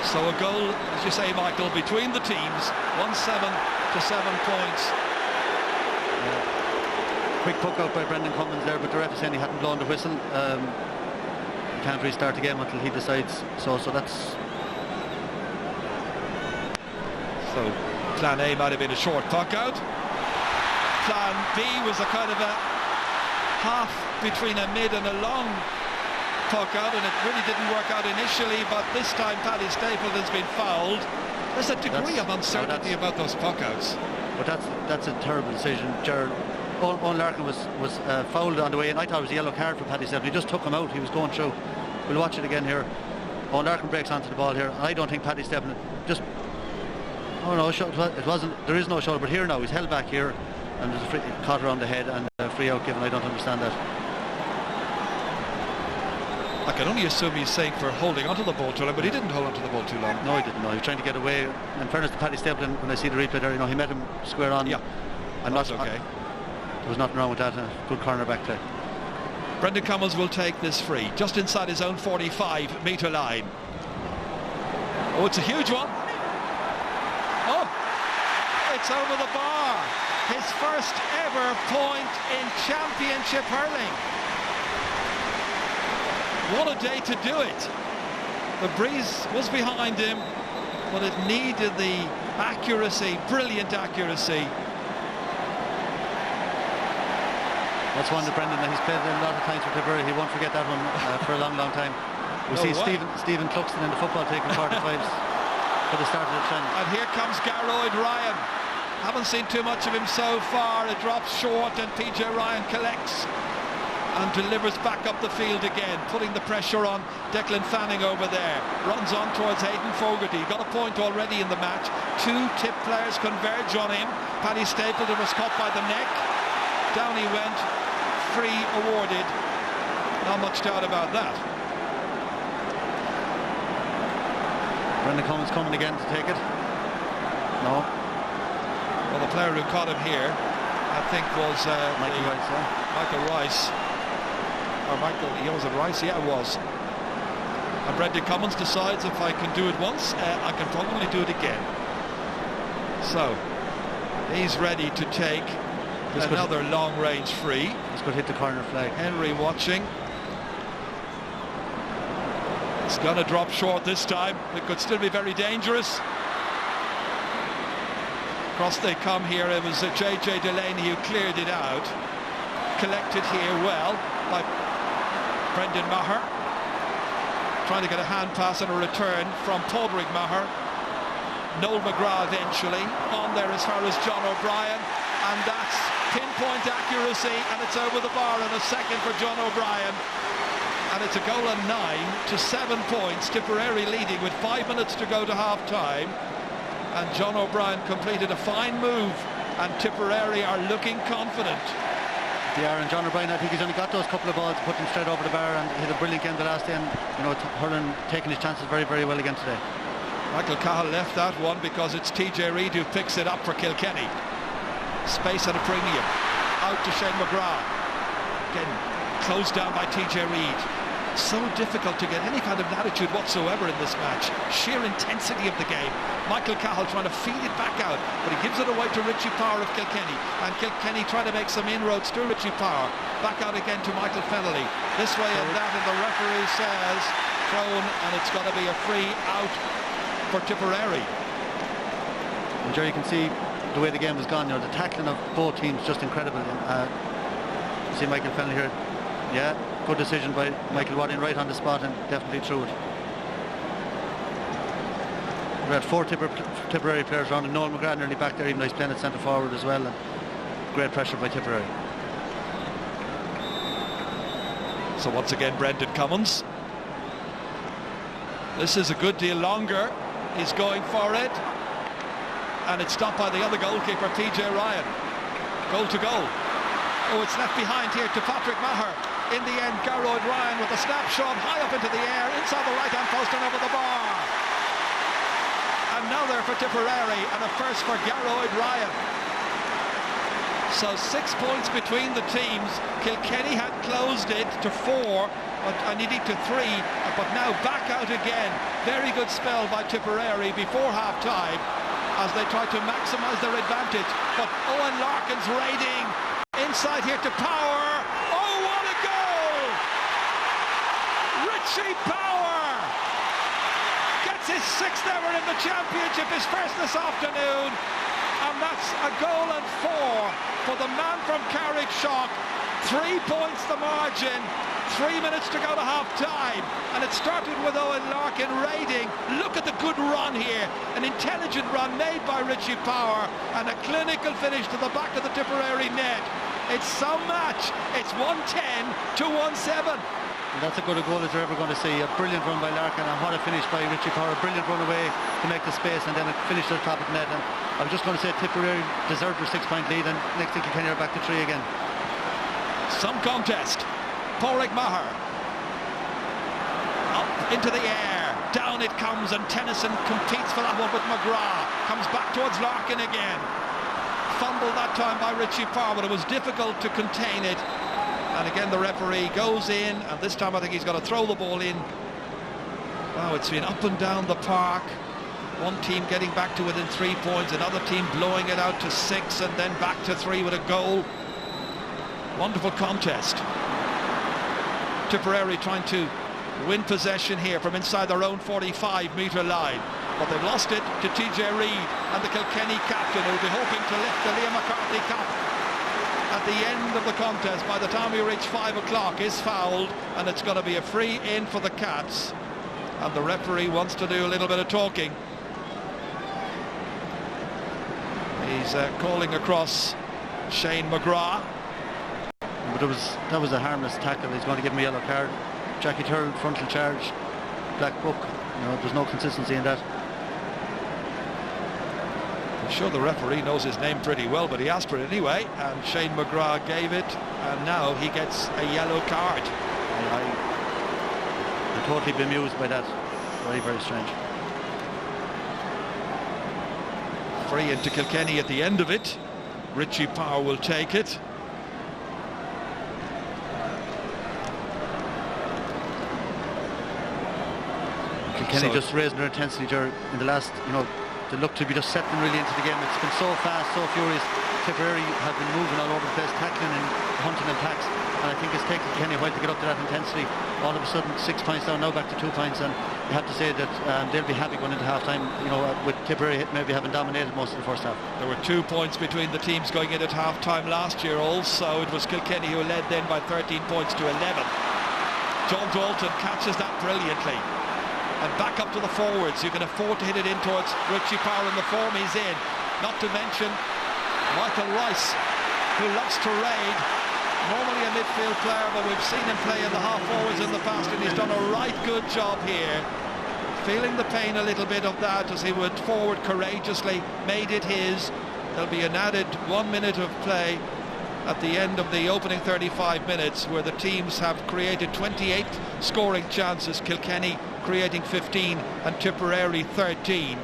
So a goal, as you say, Michael, between the teams, 1-7 to 7 points. Quick poke out by Brendan Cummins there, but the ref is saying he hadn't blown the whistle. He can't restart the game until he decides. So that's... So plan A might have been a short puck out. Plan B was a kind of a half between a mid and a long puck out, and it really didn't work out initially, but this time Paddy Stapleton has been fouled. There's a degree of uncertainty about those puck outs. But that's a terrible decision, Gerard. Owen Larkin was fouled on the way, and I thought it was a yellow card for Paddy Stapleton. He just took him out, he was going through. We'll watch it again here. Owen Larkin breaks onto the ball here. I don't think Paddy Stephen just... Oh no, it wasn't. There is no shoulder, but here now he's held back here, and there's a free, caught around the head and a free out given. I don't understand that. I can only assume he's saying for holding onto the ball too long, but he didn't hold onto the ball too long. No, he didn't. No, he was trying to get away. In fairness to Paddy Stapleton, when I see the replay there, you know, he met him square on. Yeah, and that's okay. There was nothing wrong with that. Good cornerback play. Brendan Cummins will take this free, just inside his own 45-metre line. Oh, it's a huge one. Oh, it's over the bar. His first ever point in championship hurling. What a day to do it. The breeze was behind him, but it needed the accuracy, brilliant accuracy. That's one that Brendan, he's played a lot of times for Tipperary. He won't forget that one for a long, long time. We see Stephen Cluxton in the football taking 45s for the start of the trend. And here comes Gearóid Ryan. Haven't seen too much of him so far. It drops short and PJ Ryan collects and delivers back up the field again, putting the pressure on Declan Fanning over there. Runs on towards Hayden Fogarty. Got a point already in the match. Two Tip players converge on him. Paddy Stapleton was caught by the neck. Down he went. Free awarded. Not much doubt about that. Brendan Cummins coming again to take it. No. Well, the player who caught him here, I think, was Michael Rice. Yeah. Michael Rice. Or Michael, was it Rice? Yeah, it was. And Brendan Cummins decides, if I can do it once, I can probably do it again. So he's ready to take another long-range free. This could hit the corner flag. Henry watching. It's going to drop short this time. It could still be very dangerous. Across they come here. It was J.J. Delaney who cleared it out. Collected here well by Brendan Maher. Trying to get a hand pass and a return from Padraig Maher. Noel McGrath eventually. On there as far as John O'Brien. And that's pinpoint accuracy, and it's over the bar in a second for John O'Brien. And it's a goal and 9 to 7 points. Tipperary leading with 5 minutes to go to half-time. And John O'Brien completed a fine move, and Tipperary are looking confident. They are, and John O'Brien, I think he's only got those couple of balls, put them straight over the bar, and he had a brilliant game the last day. And you know, Hurling taking his chances very, very well again today. Michael Cahill left that one because it's TJ Reid who picks it up for Kilkenny. Space at a premium. Out to Shane McGrath. Again, closed down by TJ Reid. So difficult to get any kind of latitude whatsoever in this match. Sheer intensity of the game. Michael Cahill trying to feed it back out, but he gives it away to Richie Power of Kilkenny. And Kilkenny trying to make some inroads to Richie Power. Back out again to Michael Fennelly. This way and that, and the referee says thrown, and it's got to be a free out for Tipperary. And Jerry, you can see the way the game has gone. You know, the tackling of both teams just incredible. You see Michael Fennelly here. Yeah, good decision by Michael Wadding, right on the spot and definitely through it. We had 4 Tipperary players around him. Noel McGrath nearly back there, even though he's playing at centre forward as well. And great pressure by Tipperary. So once again, Brendan Cummins. This is a good deal longer. He's going for it. And it's stopped by the other goalkeeper, PJ Ryan. Goal to goal. Oh, it's left behind here to Padraig Maher. In the end, Gearóid Ryan with a snapshot high up into the air, inside the right-hand post and over the bar. Another for Tipperary and a first for Gearóid Ryan. So 6 points between the teams. Kilkenny had closed it to 4, but I needed to 3, but now back out again. Very good spell by Tipperary before half-time as they try to maximise their advantage. But Owen Larkin's raiding inside here to Power. Oh, what a goal! Richie Power gets his 6th ever in the championship, his first this afternoon. And that's a goal and 4 for the man from Carrickshock. 3 points the margin. 3 minutes to go to half-time, and it started with Owen Larkin raiding. Look at the good run here, an intelligent run made by Richie Power, and a clinical finish to the back of the Tipperary net. It's some match. It's 110 to 1-7. And that's as good a goal as you're ever going to see. A brilliant run by Larkin, and what a finish by Richie Power. A brilliant run away to make the space, and then a finish at the top of the net. And I was just going to say Tipperary deserved their 6-point lead, and next thing Kilkenny are back to 3 again. Some contest. Pádraig Maher up into the air, down it comes, and Tennyson competes for that one with McGrath. Comes back towards Larkin again. Fumbled that time by Richie Power, but it was difficult to contain it. And again the referee goes in, and this time I think he's got to throw the ball in. Wow, it's been up and down the park. One team getting back to within 3 points, another team blowing it out to 6, and then back to 3 with a goal. Wonderful contest. Tipperary trying to win possession here from inside their own 45-metre line, but they've lost it to TJ Reid and the Kilkenny captain, who'll be hoping to lift the Liam McCarthy Cup at the end of the contest. By the time we reach 5 o'clock, is fouled, and it's going to be a free in for the Cats, and the referee wants to do a little bit of talking. He's calling across Shane McGrath. But that was a harmless tackle. He's going to give him a yellow card. Jackie Turl, frontal charge, black book. You know, there's no consistency in that. I'm sure the referee knows his name pretty well, but he asked for it anyway, and Shane McGrath gave it, and now he gets a yellow card. I'm totally bemused by that. Very, very strange. Free into Kilkenny at the end of it. Richie Power will take it. Kilkenny just raising their intensity in the last, they look to be just settling really into the game. It's been so fast, so furious. Tipperary have been moving all over the place, tackling and hunting and packs, and I think it's taken Kilkenny a while to get up to that intensity. All of a sudden 6 points down, now back to 2 points, and you have to say that they'll be happy going into half-time, with Tipperary maybe having dominated most of the first half. There were 2 points between the teams going in at half-time last year also. It was Kilkenny who led then by 13 points to 11. John Dalton catches that brilliantly. And back up to the forwards. You can afford to hit it in towards Richie Power in the form he's in. Not to mention Michael Rice, who loves to raid. Normally a midfield player, but we've seen him play in the half forwards in the past, and he's done a right good job here. Feeling the pain a little bit of that as he went forward courageously, made it his. There'll be an added 1 minute of play at the end of the opening 35 minutes, where the teams have created 28 scoring chances. Kilkenny creating 15 and Tipperary 13.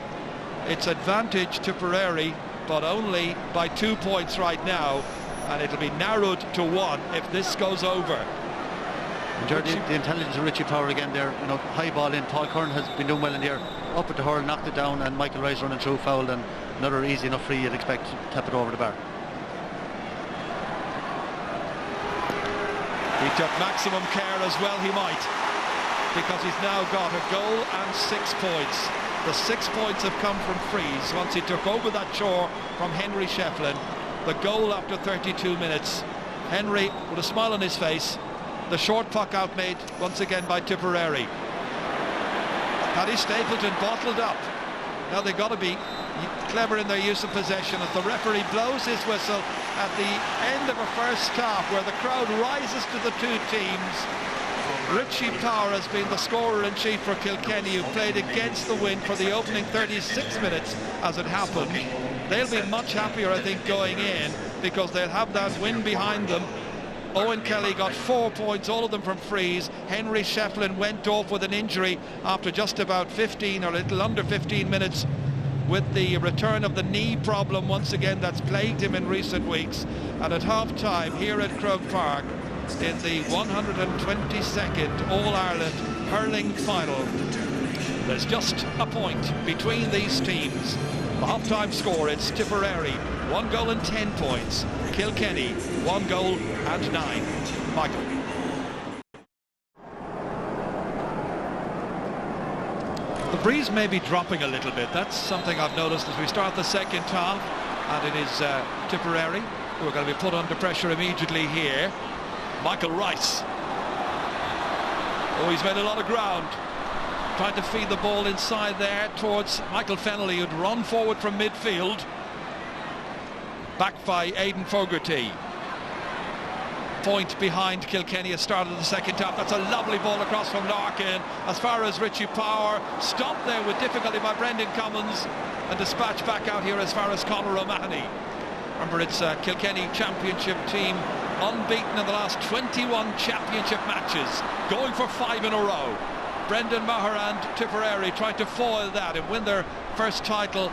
It's advantage Tipperary, but only by 2 points right now, and it'll be narrowed to 1 if this goes over. The intelligence of Richie Power again there, high ball in. Paul Curran has been doing well in there, up at the hurl, knocked it down, and Michael Rice running through, fouled, and another easy enough free you'd expect to tap it over the bar. He took maximum care as well, he might, because he's now got a goal and 6 points. The 6 points have come from frees once he took over that chore from Henry Shefflin. The goal after 32 minutes. Henry with a smile on his face. The short puck outmade once again by Tipperary. Paddy Stapleton bottled up. Now they've got to be clever in their use of possession as the referee blows his whistle at the end of a first half where the crowd rises to the two teams. Richie Power has been the scorer-in-chief for Kilkenny, who played against the wind for the opening 36 minutes as it happened. They'll be much happier, I think, going in, because they'll have that win behind them. Owen Kelly got 4 points, all of them from frees. Henry Shefflin went off with an injury after just about 15 or a little under 15 minutes, with the return of the knee problem once again that's plagued him in recent weeks. And at half-time here at Croke Park, in the 122nd All-Ireland hurling final, there's just a point between these teams. The half-time score, it's Tipperary 1 goal and 10 points, Kilkenny 1 goal and 9. Michael. The breeze may be dropping a little bit. That's something I've noticed as we start the second half, and it is Tipperary who are going to be put under pressure immediately here. Michael Rice. Oh, he's made a lot of ground, trying to feed the ball inside there towards Michael Fennelly, who'd run forward from midfield. Backed by Aidan Fogarty. point behind Kilkenny at the start of the second half. That's a lovely ball across from Larkin as far as Richie Power, stopped there with difficulty by Brendan Cummins and dispatched back out here as far as Conor O'Mahony. Remember, it's a Kilkenny championship team, unbeaten in the last 21 championship matches, going for 5 in a row. Brendan Maher and Tipperary trying to foil that and win their first title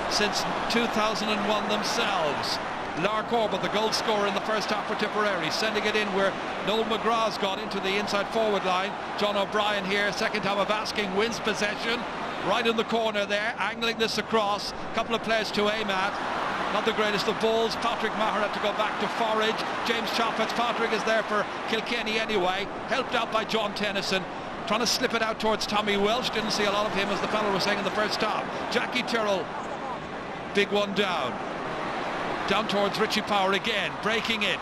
since 2001 themselves. Lark Corbett, the goal scorer in the first half for Tipperary, sending it in where Noel McGrath's gone into the inside forward line. John O'Brien here, second time of asking, wins possession. Right in the corner there, angling this across. Couple of players to aim at. Not the greatest of balls. Patrick Maher had to go back to forage. James Fitzpatrick is there for Kilkenny anyway. Helped out by John Tennyson. Trying to slip it out towards Tommy Welsh. Didn't see a lot of him, as the fellow was saying in the first half. Jackie Tyrrell, big one down. Down towards Richie Power again, breaking it.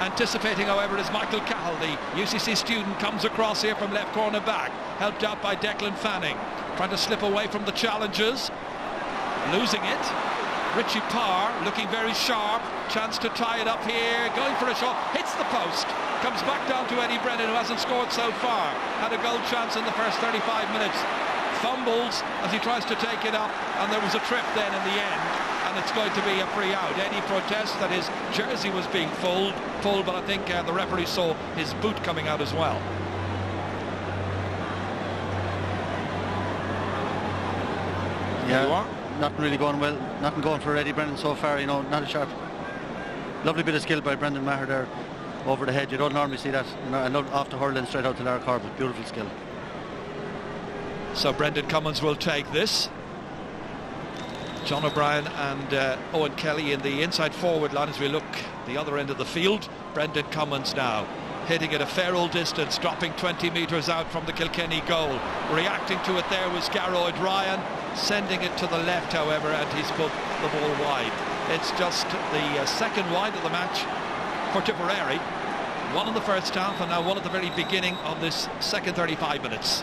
Anticipating, however, is Michael Cahill, the UCC student, comes across here from left corner back. Helped out by Declan Fanning. Trying to slip away from the challenges. Losing it. Richie Power looking very sharp. Chance to tie it up here. Going for a shot. Hits the post. Comes back down to Eddie Brennan, who hasn't scored so far. Had a goal chance in the first 35 minutes. Fumbles as he tries to take it up, and there was a trip then in the end, and it's going to be a free out. Eddie protests that his jersey was being pulled, but I think the referee saw his boot coming out as well. Yeah, you are. Nothing really going well. Nothing going for Eddie Brennan so far. You know, not a sharp. Lovely bit of skill by Brendan Maher there over the head. You don't normally see that. You know, and off to Hurling straight out to Lark Corbett. Beautiful skill. So Brendan Cummins will take this. John O'Brien and Owen Kelly in the inside forward line as we look the other end of the field. Brendan Cummins now hitting at a fair old distance, dropping 20 metres out from the Kilkenny goal. Reacting to it there was Garroyd Ryan, sending it to the left, however, and he's put the ball wide. It's just the second wide of the match for Tipperary. One in the first half and now one at the very beginning of this second 35 minutes.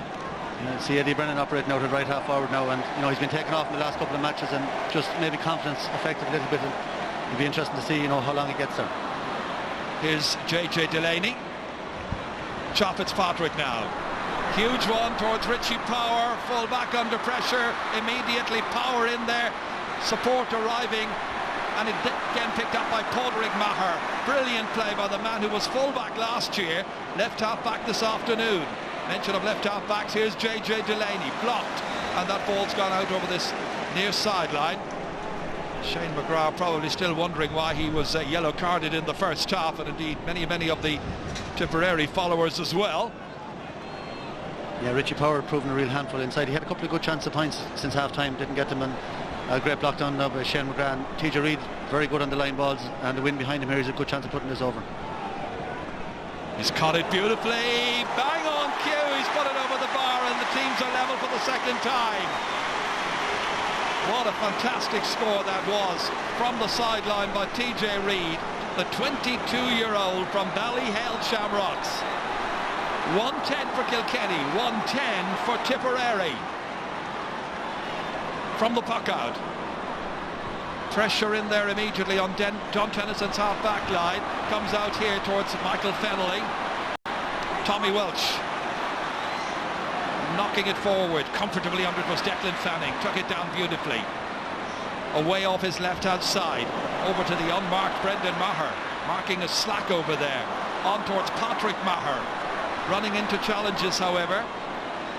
See Eddie Brennan operating out at right half forward now, and you know, he's been taken off in the last couple of matches, and just maybe confidence affected a little bit. It'll be interesting to see, you know, how long he gets there. Here's JJ Delaney. Fitzpatrick now. Huge one towards Richie Power. Full back under pressure. Immediately Power in there. Support arriving. And it again picked up by Padraig Maher. Brilliant play by the man who was full back last year. Left half back this afternoon. Mention of left half backs. Here's JJ Delaney. Blocked. And that ball's gone out over this near sideline. Shane McGrath probably still wondering why he was yellow carded in the first half, and indeed many of the Tipperary followers as well. Yeah, Richie Power proven a real handful inside. He had a couple of good chance of points since half time, didn't get them, and a great block down now by Shane McGrath. And TJ Reid very good on the line balls, and the win behind him here is a good chance of putting this over. He's caught it beautifully, bang on cue, he's put it over the bar, and the teams are level for the second time. What a fantastic score that was from the sideline by TJ Reid, the 22-year-old from Ballyhale Shamrocks. 110 for Kilkenny, 110 for Tipperary. From the puck out. Pressure in there immediately on John Tennyson's half-back line. Comes out here towards Michael Fennelly. Tommy Welch. Knocking it forward comfortably under it was Declan Fanning. Took it down beautifully. Away off his left-hand side. Over to the unmarked Brendan Maher. Marking a slack over there. On towards Patrick Maher. Running into challenges, however.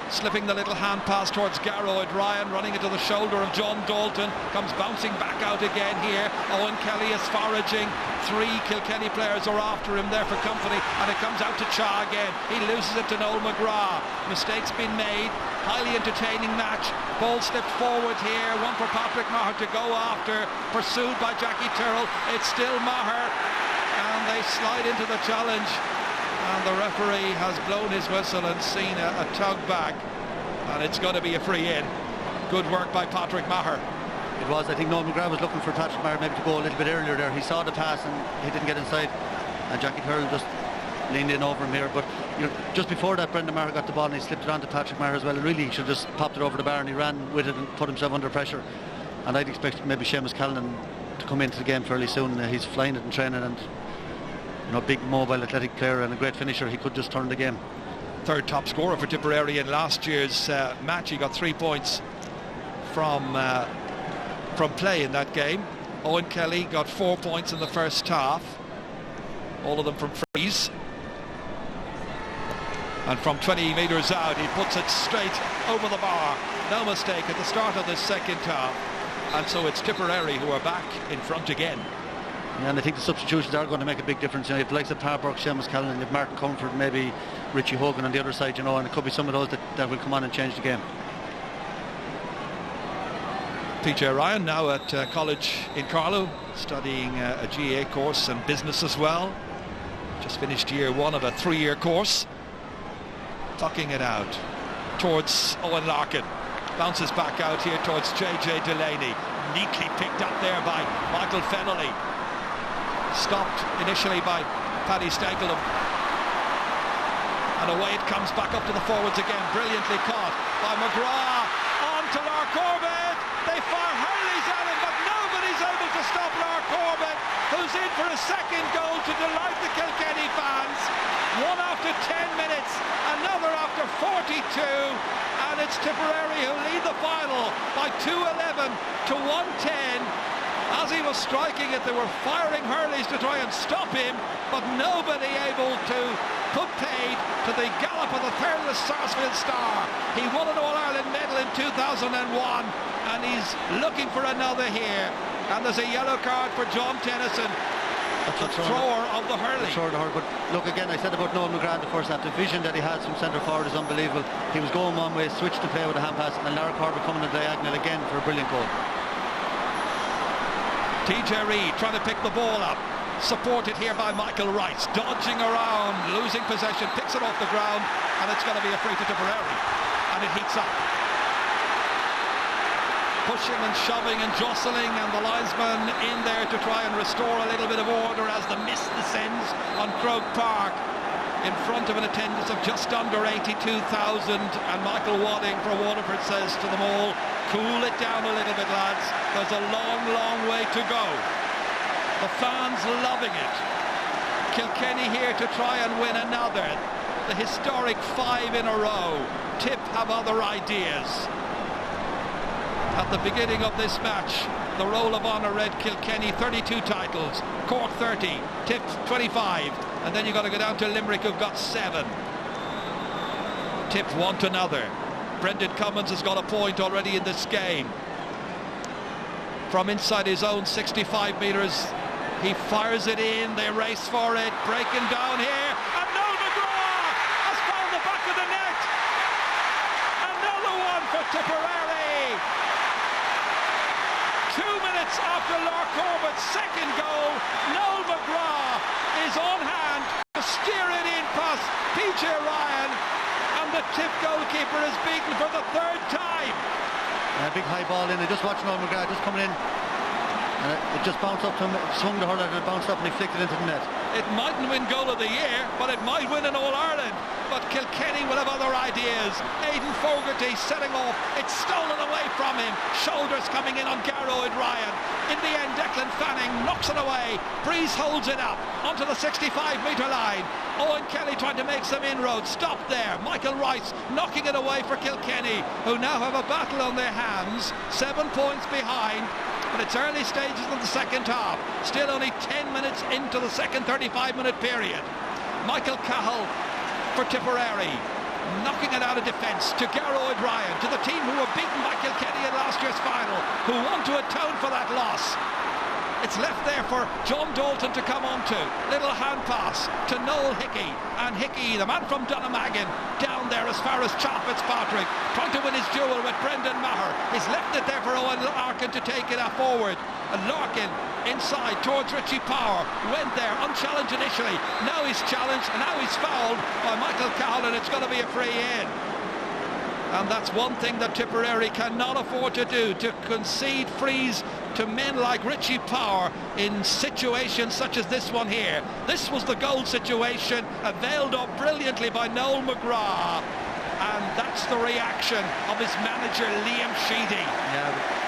Slipping the little hand pass towards Garroyd Ryan, running into the shoulder of John Dalton, comes bouncing back out again here. Owen Kelly is foraging. 3 Kilkenny players are after him there for company, and it comes out to Cha again. He loses it to Noel McGrath. Mistakes been made. Highly entertaining match. Ball slipped forward here. One for Patrick Maher to go after. Pursued by Jackie Tyrrell. It's still Maher, and they slide into the challenge. And the referee has blown his whistle and seen a tug back, and it's going to be a free in. Good work by Patrick Maher. It was. I think Noel McGrath was looking for Patrick Maher maybe to go a little bit earlier there. He saw the pass and he didn't get inside, and Jackie Tyrrell just leaned in over him here. But you know, just before that, Brendan Maher got the ball and he slipped it on to Patrick Maher as well. And really, he should have just popped it over the bar, and he ran with it and put himself under pressure. And I'd expect maybe Seamus Callanan to come into the game fairly soon. He's flying it in training, and big, mobile, athletic player and a great finisher. He could just turn the game. Third top scorer for Tipperary in last year's match. He got 3 points from play in that game. Owen Kelly got 4 points in the first half, all of them from frees. And from 20 metres out, he puts it straight over the bar. No mistake at the start of the second half. And so it's Tipperary who are back in front again. Yeah, and I think the substitutions are going to make a big difference. You have the likes of Parburg, Seamus Callan, you have Martin Comfort, maybe Richie Hogan on the other side, and it could be some of those that will come on and change the game. PJ Ryan now at college in Carlow, studying a GA course and business as well. Just finished year 1 of a 3-year course. Tucking it out towards Owen Larkin. Bounces back out here towards JJ Delaney. Neatly picked up there by Michael Fennelly. Stopped initially by Paddy Stankelham. And away it comes back up to the forwards again. Brilliantly caught by McGrath. On to Lark Corbett. They fire Hurley's at him, but nobody's able to stop Lark Corbett, who's in for a second goal to delight the Kilkenny fans. One after 10 minutes, another after 42, and it's Tipperary who lead the final by 2-11 to 1-10. As he was striking it, they were firing hurleys to try and stop him, but nobody able to put paid to the gallop of the fearless Sarsfield Star. He won an All-Ireland medal in 2001, and he's looking for another here. And there's a yellow card for John Tennyson, the thrower of the hurley. But look, again, I said about Noel McGrath the first half. The vision that he has from centre forward is unbelievable. He was going one way, switched to play with a hand pass, and Lark Corbett coming in diagonal again for a brilliant goal. TJ Reid trying to pick the ball up, supported here by Michael Rice, dodging around, losing possession, picks it off the ground, and it's going to be a free to Tipperary, and it heats up. Pushing and shoving and jostling, and the linesman in there to try and restore a little bit of order as the mist descends on Croke Park in front of an attendance of just under 82,000, and Michael Wadding for Waterford says to them all, cool it down a little bit, lads, there's a long way to go. The fans loving it. Kilkenny here to try and win another, the historic 5 in a row. Tip have other ideas. At the beginning of this match, the Roll of Honour read Kilkenny 32 titles, Cork 30, Tip 25, and then you've got to go down to Limerick, who've got 7. Tip want another. Brendan Cummins has got a point already in this game. From inside his own 65 metres, he fires it in, they race for it, breaking down here, and Noel McGrath has found the back of the net. Another one for Tipperary. 2 minutes after Lark Corbett's second goal, Noel McGrath is on hand to steer it in past PJ Ryan, and the Tip goalkeeper is beaten for the 3rd time. Big high ball in. I just watched Noel McGrath just coming in, and it just bounced up to him, swung the hurler, it bounced up and he flicked it into the net. It mightn't win goal of the year, but it might win an All-Ireland. But Kilkenny will have other ideas. Aidan Fogarty setting off. It's stolen away from him. Shoulders coming in on Gearóid Ryan. In the end, Declan Fanning knocks it away. Breeze holds it up onto the 65-metre line. Owen Kelly trying to make some inroads. Stop there. Michael Rice knocking it away for Kilkenny, who now have a battle on their hands. 7 points behind. But it's early stages of the second half. Still only 10 minutes into the second 35-minute period. Michael Cahill for Tipperary, knocking it out of defence to Gearóid Ryan, to the team who were beaten by Kilkenny in last year's final, who want to atone for that loss. It's left there for John Dalton to come on to. Little hand pass to Noel Hickey, and Hickey, the man from Dunnamaggin, down there as far as Chop Fitzpatrick, trying to win his duel with Brendan Maher. He's left it there for Owen Larkin to take it forward, and Larkin inside towards Richie Power, went there unchallenged initially, now he's challenged and now he's fouled by Michael Cahill, and it's going to be a free in. And that's one thing that Tipperary cannot afford to do, to concede frees to men like Richie Power in situations such as this one here. This was the goal situation, availed of brilliantly by Noel McGrath, and that's the reaction of his manager Liam Sheedy.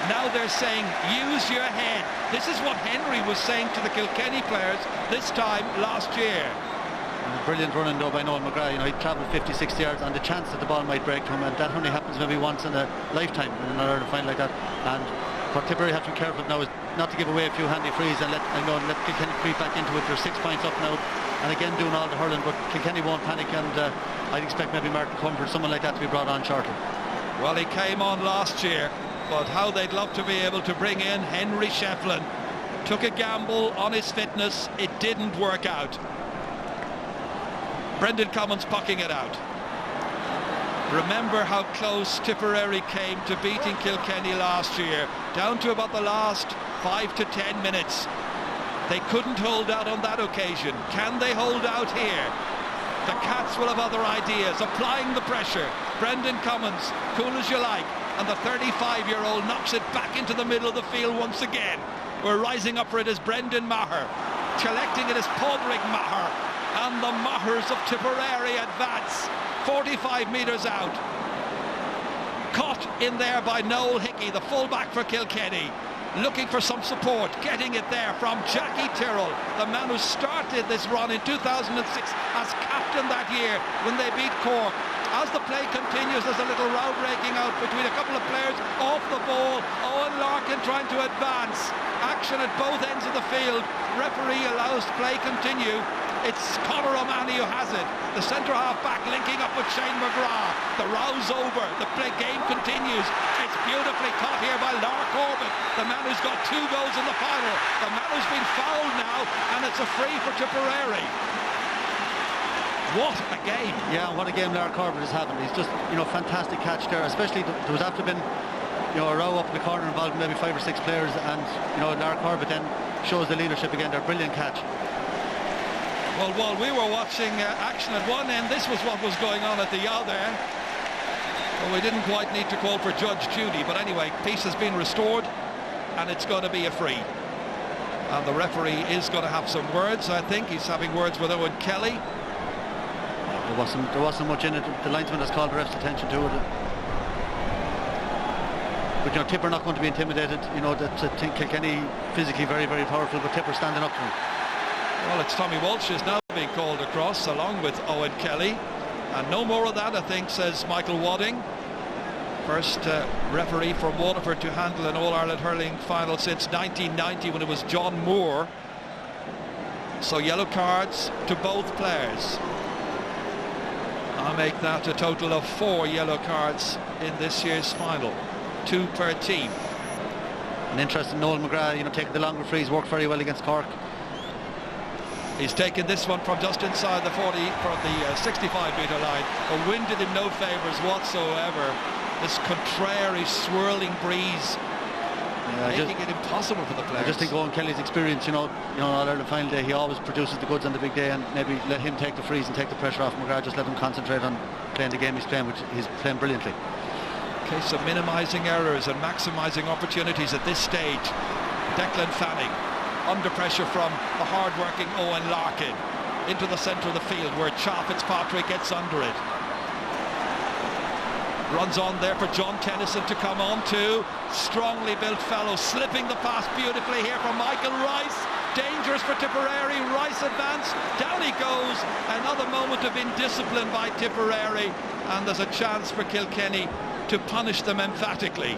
Now they're saying, use your head. This is what Henry was saying to the Kilkenny players this time last year. Brilliant running though by Noel McGrath. He travelled 50-60 yards on the chance that the ball might break to him, and that only happens maybe once in a lifetime in an Ireland final like that. And what Tipperary have to be careful now is not to give away a few handy frees and let Kilkenny creep back into it. They're 6 points up now, and again doing all the hurling, but Kilkenny won't panic, and I'd expect maybe Martin Comfort, someone like that, to be brought on shortly. Well, he came on last year, but how they'd love to be able to bring in Henry Shefflin. Took a gamble on his fitness, it didn't work out. Brendan Cummins pucking it out. Remember how close Tipperary came to beating Kilkenny last year, down to about the last 5 to 10 minutes. They couldn't hold out on that occasion. Can they hold out here? The Cats will have other ideas, applying the pressure. Brendan Cummins, cool as you like, and the 35-year-old knocks it back into the middle of the field once again. We're rising up for it as Brendan Maher. Collecting it as Padraig Maher. And the Mahers of Tipperary advance 45 metres out. Caught in there by Noel Hickey, the fullback for Kilkenny, looking for some support, getting it there from Jackie Tyrrell, the man who started this run in 2006 as captain that year when they beat Cork. As the play continues, there's a little row breaking out between a couple of players off the ball. Owen Larkin trying to advance. Action at both ends of the field. Referee allows play continue. It's Conor O'Mahony who has it. The centre half back linking up with Shane McGrath. The row's over. The play game continues. It's beautifully caught here by Lar Corbett, the man who's got 2 goals in the final. The man who's been fouled now, and it's a free for Tipperary. What a game. Yeah, what a game Lar Corbett is having. He's just, fantastic catch there. Especially there was after been, a row up in the corner involving maybe 5 or 6 players, and Lar Corbett then shows the leadership again. They're brilliant catch. Well, while we were watching action at one end, this was what was going on at the other. Well, we didn't quite need to call for Judge Judy, but anyway, peace has been restored, and it's going to be a free. And the referee is going to have some words, I think. He's having words with Owen Kelly. There wasn't much in it. The linesman has called the ref's attention to it. But Tipper not going to be intimidated. That Kilkenny physically very, very powerful, but Tipper standing up to him. Well, it's Tommy Walsh is now being called across along with Owen Kelly, and no more of that, I think, says Michael Wadding. First referee from Waterford to handle an All-Ireland hurling final since 1990 when it was John Moore. So yellow cards to both players. I'll make that a total of 4 yellow cards in this year's final, 2 per team. An interesting Noel McGrath, taking the longer frees, worked very well against Cork. He's taken this one from just inside the 40, from the 65-metre line. The wind did him no favours whatsoever. This contrary swirling breeze making it impossible for the players. I just think Owen Kelly's experience, on Ireland final day, he always produces the goods on the big day, and maybe let him take the frees and take the pressure off McGrath. Just let him concentrate on playing the game he's playing, which he's playing brilliantly. Case of minimising errors and maximising opportunities at this stage. Declan Fanning under pressure from the hard-working Owen Larkin into the centre of the field where Cha Fitzpatrick gets under it. Runs on there for John Tennyson to come on to. Strongly built fellow, slipping the pass beautifully here from Michael Rice. Dangerous for Tipperary. Rice advanced, down he goes. Another moment of indiscipline by Tipperary, and there's a chance for Kilkenny to punish them emphatically.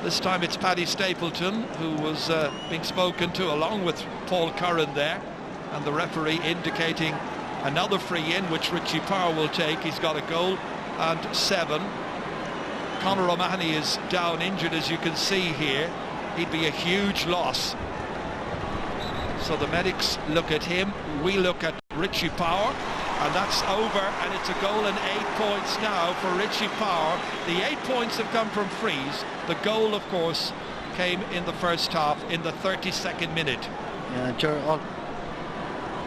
This time it's Paddy Stapleton who was being spoken to along with Paul Curran there, and the referee indicating another free in which Richie Power will take. He's got a goal and 7. Conor O'Mahony is down injured, as you can see here. He'd be a huge loss. So the medics look at him, we look at Richie Power, and that's over, and it's a goal and 8 points now for Richie Power. The 8 points have come from frees. The goal, of course, came in the first half in the 32nd minute. Yeah,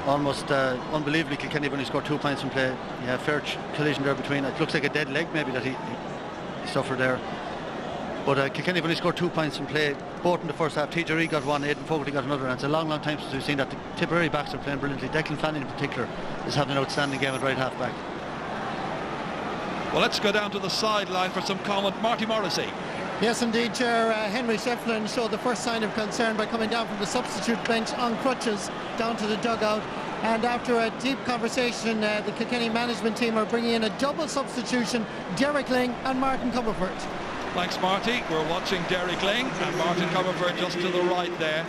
almost unbelievably, Kilkenny only scored 2 points from play. Yeah, fair collision there between. It looks like a dead leg maybe that he suffered there. But Kilkenny only scored 2 points from play, both in the first half. TJ got one, Aidan Fogarty got another, and it's a long time since we've seen that. The Tipperary backs are playing brilliantly. Declan Fanning in particular is having an outstanding game at right half back. Well, let's go down to the sideline for some comment. Marty Morrissey. Yes, indeed, Chair. Henry Shefflin showed the first sign of concern by coming down from the substitute bench on crutches down to the dugout. And after a deep conversation, the Kilkenny management team are bringing in a double substitution, Derek Lyng and Martin Comerford. Thanks, Marty. We're watching Derek Lyng and Martin Comerford just to the right there.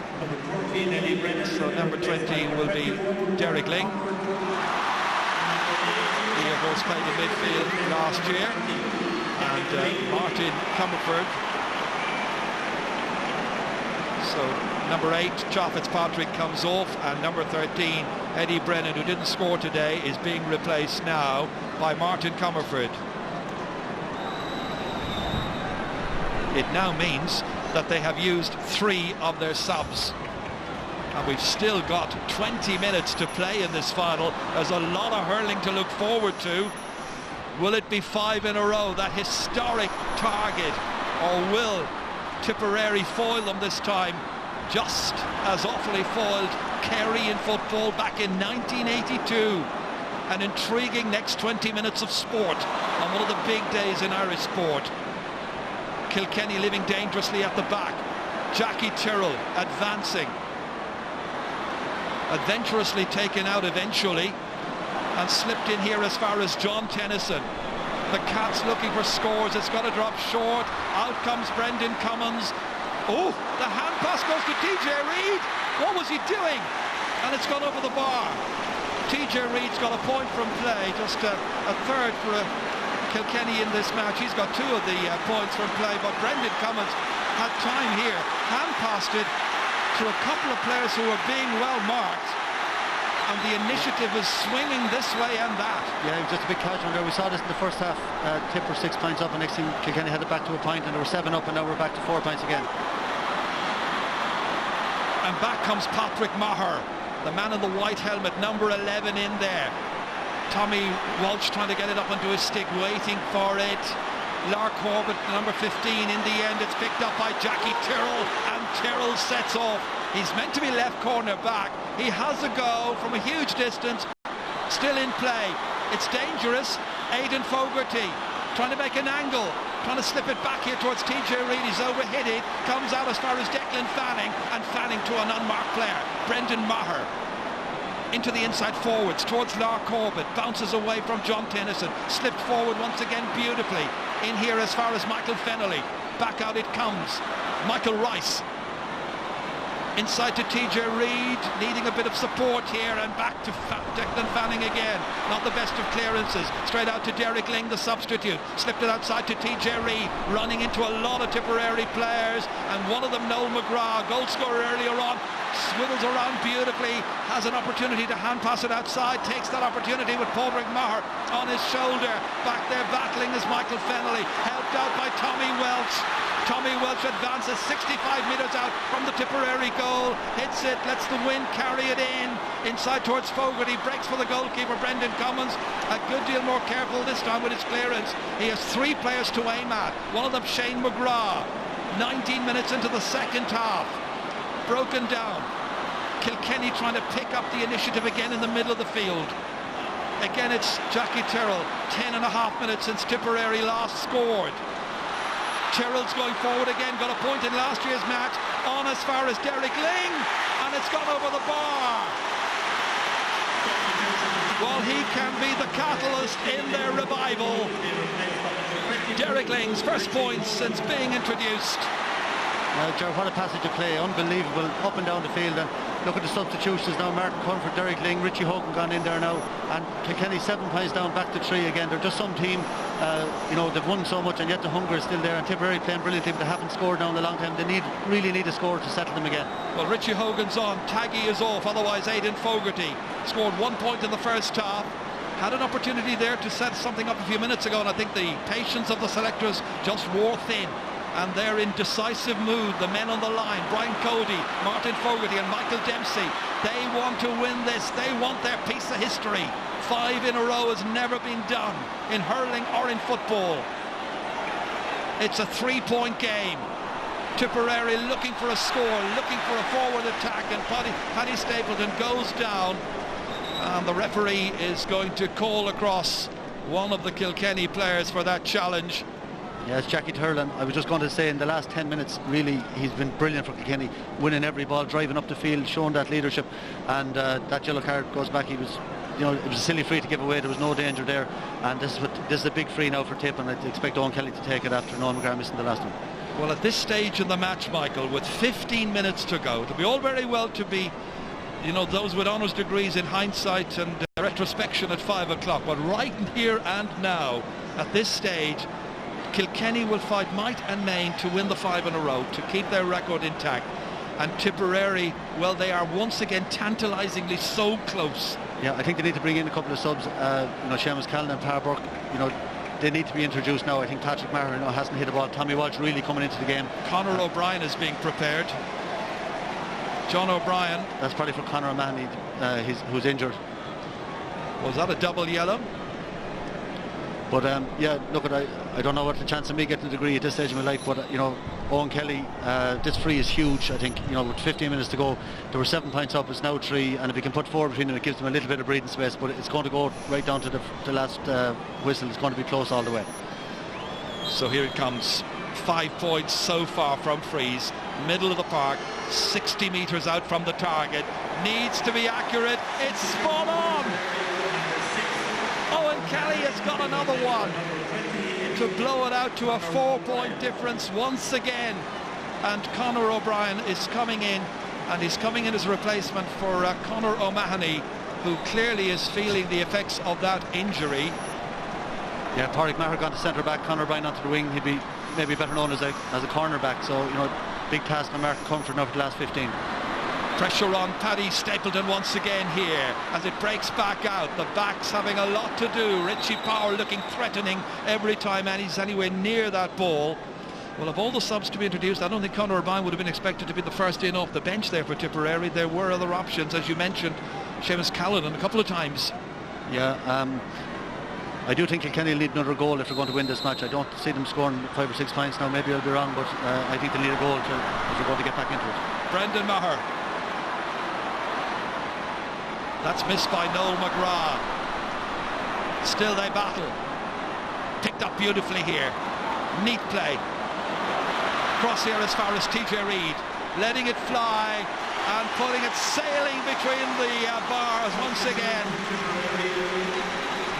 So number 20 will be Derek Lyng. He, of course, played in midfield last year. And Martin Comerford. So number 8, Cha Fitzpatrick, comes off, and number 13, Eddie Brennan, who didn't score today, is being replaced now by Martin Comerford. It now means that they have used 3 of their subs. And we've still got 20 minutes to play in this final. There's a lot of hurling to look forward to. Will it be 5 in a row, that historic target, or will Tipperary foil them this time, just as awfully foiled Kerry in football back in 1982? An intriguing next 20 minutes of sport on one of the big days in Irish sport. Kilkenny living dangerously at the back. Jackie Tyrrell advancing. Adventurously taken out eventually and slipped in here as far as John Tennyson. The Cats looking for scores. It's got to drop short. Out comes Brendan Cummins. Oh, the hand pass goes to TJ Reid. What was he doing? And it's gone over the bar. TJ Reid's got a point from play, just a third for Kilkenny in this match. He's got 2 of the points from play, but Brendan Cummins had time here, hand passed it to a couple of players who were being well marked, and the initiative is swinging this way and that. Yeah, it was just a big casual there. We saw this in the first half. Tip were 6 points up, and next thing Kilkenny had it back to a point, and they were 7 up, and now we're back to 4 points again. And back comes Patrick Maher, the man in the white helmet, number 11 in there. Tommy Walsh trying to get it up onto his stick, waiting for it. Lark Corbett, number 15, in the end it's picked up by Jackie Tyrrell, and Tyrrell sets off. He's meant to be left corner back. He has a go from a huge distance, still in play. It's dangerous. Aidan Fogarty trying to make an angle, trying to slip it back here towards TJ Reid. He's overhit it, comes out as far as Declan Fanning, and Fanning to an unmarked player, Brendan Maher. Into the inside forwards towards Lark Corbett, bounces away from John Tennyson, slipped forward once again beautifully. In here as far as Michael Fennelly, back out it comes. Michael Rice inside to TJ Reid, needing a bit of support here, and back to Declan Fanning again. Not the best of clearances. Straight out to Derek Lyng, the substitute. Slipped it outside to TJ Reid, running into a lot of Tipperary players, and one of them, Noel McGrath, goal scorer earlier on, swivels around beautifully, has an opportunity to hand pass it outside, takes that opportunity with Padraig Maher on his shoulder. Back there battling is Michael Fennelly, helped out by Tommy Welch. Tommy Welch advances 65 metres out from the Tipperary goal, hits it, lets the wind carry it in, inside towards Fogarty, breaks for the goalkeeper Brendan Cummins, a good deal more careful this time with his clearance. He has 3 players to aim at, one of them Shane McGrath. 19 minutes into the second half, broken down. Kilkenny trying to pick up the initiative again in the middle of the field. Again it's Jackie Tyrrell, 10 and a half minutes since Tipperary last scored. Tyrrell's going forward again, got a point in last year's match, on as far as Derek Lyng, and it's gone over the bar. Well, he can be the catalyst in their revival. Derek Lyng's first points since being introduced. Gerard, what a passage of play, unbelievable, up and down the field. And look at the substitutions now. Martin Comerford, Derek Lyng, Richie Hogan gone in there now, and Kilkenny 7 points down, back to 3 again. They're just some team, they've won so much, and yet the hunger is still there. And Tipperary playing brilliantly, but they haven't scored now in a long time. They really need a score to settle them again. Well, Richie Hogan's on, Taggy is off, otherwise Aidan Fogarty scored 1 point in the first half. Had an opportunity there to set something up a few minutes ago, and I think the patience of the selectors just wore thin. And they're in decisive mood, the men on the line, Brian Cody, Martin Fogarty and Michael Dempsey. They want to win this, they want their piece of history. 5 in a row has never been done in hurling or in football. It's a 3-point game. Tipperary looking for a score, looking for a forward attack, and Paddy Stapleton goes down. And the referee is going to call across one of the Kilkenny players for that challenge. Yes, Jackie Hurling. I was just going to say, in the last 10 minutes, really, he's been brilliant for Kilkenny, winning every ball, driving up the field, showing that leadership, and that yellow card goes back. He was, you know, it was a silly free to give away. There was no danger there, and this is a big free now for Tip, and I expect Owen Kelly to take it after Noel McGrath missing the last one. Well, at this stage in the match, Michael, with 15 minutes to go, it'll be all very well to be, you know, those with honours degrees in hindsight and retrospection at 5 o'clock, but right here and now, at this stage, Kilkenny will fight might and main to win the 5 in a row, to keep their record intact. And Tipperary, well, they are once again tantalisingly so close. Yeah, I think they need to bring in a couple of subs. You know, Seamus Callan and Par Burke, you know, they need to be introduced now. I think Patrick Maher, you know, hasn't hit a ball. Tommy Walsh really coming into the game. Conor O'Brien is being prepared. John O'Brien. That's probably for Conor O'Mahony, who's injured. Was that a double yellow? But yeah, look, I don't know what the chance of me getting a degree at this stage of my life, but you know, Owen Kelly, this free is huge. I think, you know, with 15 minutes to go, there were 7 points up, it's now 3, and if he can put 4 between them, it gives them a little bit of breathing space, but it's going to go right down to the last whistle. It's going to be close all the way. So here it comes. 5 points so far from frees, middle of the park, 60 metres out from the target, needs to be accurate, it's spot on! Owen Kelly has got another one to blow it out to a 4-point difference once again, and Conor O'Brien is coming in, and he's coming in as a replacement for Conor O'Mahony, who clearly is feeling the effects of that injury. Yeah, Patrick Maher gone to centre back, Conor O'Brien onto the wing. He'd be maybe better known as a corner back, so you know, big task on Mark Comfort now for the last 15. Pressure on Paddy Stapleton once again here as it breaks back out. The back's having a lot to do. Richie Power looking threatening every time and he's anywhere near that ball. Well, of all the subs to be introduced, I don't think Conor O'Brien would have been expected to be the first in off the bench there for Tipperary. There were other options, as you mentioned, Seamus Callan a couple of times. Yeah, I do think Kilkenny will need another goal if they're going to win this match. I don't see them scoring 5 or 6 points now. Maybe I'll be wrong, but I think they need a goal if they're going to get back into it. Brendan Maher. That's missed by Noel McGrath. Still they battle. Picked up beautifully here. Neat play. Cross here as far as TJ Reid. Letting it fly and putting it sailing between the bars once again.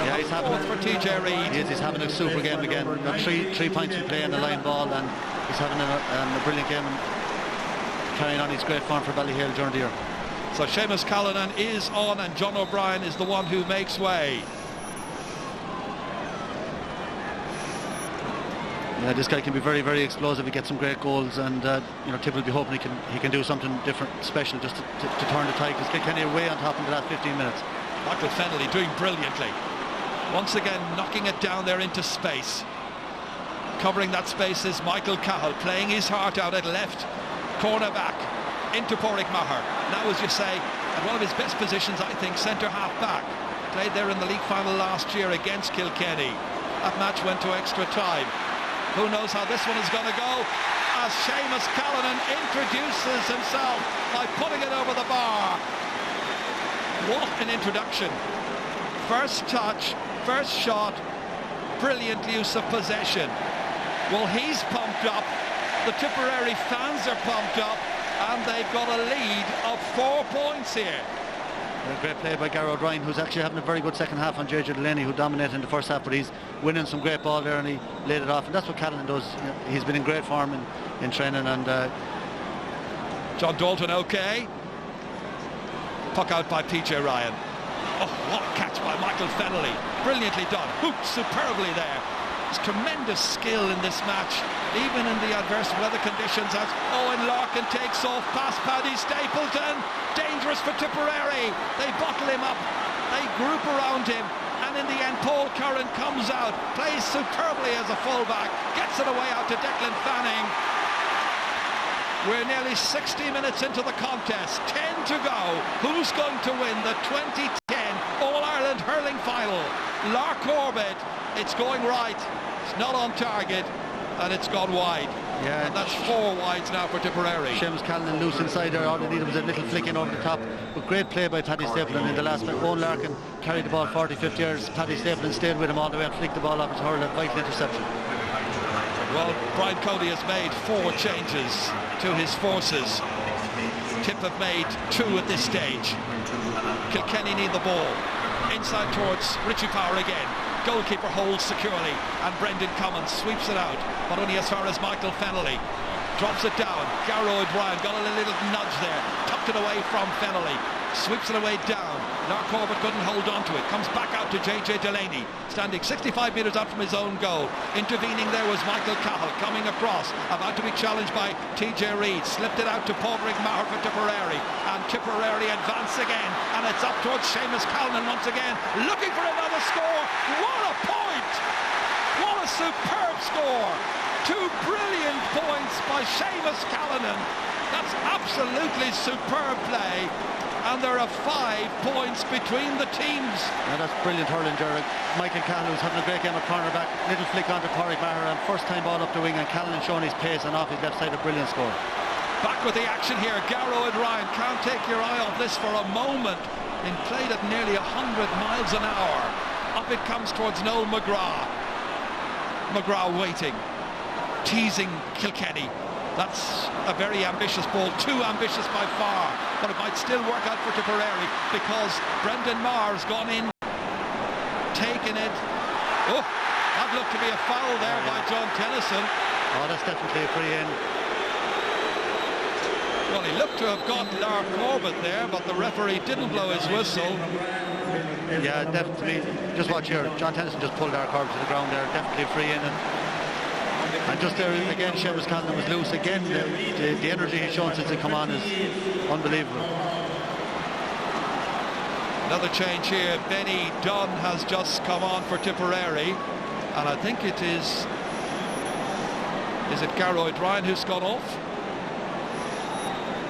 Yeah, he's having for TJ Reid. He's having a super game again. 3 points in play on the line ball, and he's having a brilliant game and carrying on his great form for Ballyhale during the year. So Seamus Callanan is on, and John O'Brien is the one who makes way. Yeah, this guy can be very, very explosive. He gets some great goals, and you know, Tip will be hoping he can do something different, special, just to turn the tide, because Kilkenny are way on top in the last 15 minutes. Michael Fennelly doing brilliantly. Once again, knocking it down there into space. Covering that space is Michael Cahill, playing his heart out at left cornerback into Patrick Maher. Now, as you say, at one of his best positions, I think, centre half back. Played there in the league final last year against Kilkenny. That match went to extra time. Who knows how this one is going to go, as Seamus Callanan introduces himself by putting it over the bar. What an introduction. First touch, first shot, brilliant use of possession. Well, he's pumped up, the Tipperary fans are pumped up, and they've got a lead of 4 points here. A great play by Garrod Ryan, who's actually having a very good second half on JJ Delaney, who dominated in the first half, but he's winning some great ball there and he laid it off, and that's what Callan does. You know, he's been in great form in training. And John Dalton okay. Puck out by PJ Ryan. Oh, what a catch by Michael Fennelly. Brilliantly done. Hooked superbly there. There's tremendous skill in this match, even in the adverse weather conditions, as Owen Larkin takes off past Paddy Stapleton. Dangerous for Tipperary. They bottle him up. They group around him. And in the end, Paul Curran comes out, plays superbly as a fullback, gets it away out to Declan Fanning. We're nearly 60 minutes into the contest, 10 to go. Who's going to win the 2010 All-Ireland Hurling Final? Lark Orbit, it's going right, it's not on target, and it's gone wide. Yeah, and that's 4 wides now for Tipperary. Seamus Callanan loose inside there. All they needed was a little flick in over the top. But great play by Paddy Stapleton in the last bit. Owen Larkin carried the ball 40-50 yards. Paddy Stapleton stayed with him all the way and flicked the ball off his hurl. A vital interception. Well, Brian Cody has made 4 changes to his forces. Tip have made 2 at this stage. Kilkenny need the ball. Inside towards Richie Power again. Goalkeeper holds securely, and Brendan Cummins sweeps it out, but only as far as Michael Fennelly. Drops it down. Garrow O'Brien got a little nudge there. Tucked it away from Fennelly. Sweeps it away down. Lark Corbett couldn't hold on to it. Comes back out to JJ Delaney, standing 65 metres out from his own goal. Intervening there was Michael Cahill, coming across, about to be challenged by TJ Reid. Slipped it out to Padraig Maher for Tipperary, and Tipperary advance again, and it's up towards Seamus Callanan once again, looking for another score. What a point! What a superb score! 2 brilliant points by Seamus Callanan. That's absolutely superb play. And there are 5 points between the teams. Yeah, that's brilliant hurling, Gerard. Michael Callanan was having a great game at cornerback. Little flick onto Padraig Maher, and first time ball up the wing, and Callanan showing his pace and off his left side, a brilliant score. Back with the action here. Garrow O'Brien can't take your eye off this for a moment. Been played at nearly 100 miles an hour. Up it comes towards Noel McGrath. McGrath waiting, teasing Kilkenny. That's a very ambitious ball, too ambitious by far, but it might still work out for Tipperary because Brendan Maher's gone in, taken it. Oh, that looked to be a foul there by John Tennyson. Oh, that's definitely a free in. Well, he looked to have got Lark Corbett there, but the referee didn't blow his whistle. Yeah, definitely. Just watch here. John Tennyson just pulled Lark Corbett to the ground there. Definitely a free in. And just there again, Seamus Callanan was loose again. The energy he's shown since he come on is unbelievable. Another change here. Benny Dunn has just come on for Tipperary, and I think it is it Garrow O'Brien who's gone off?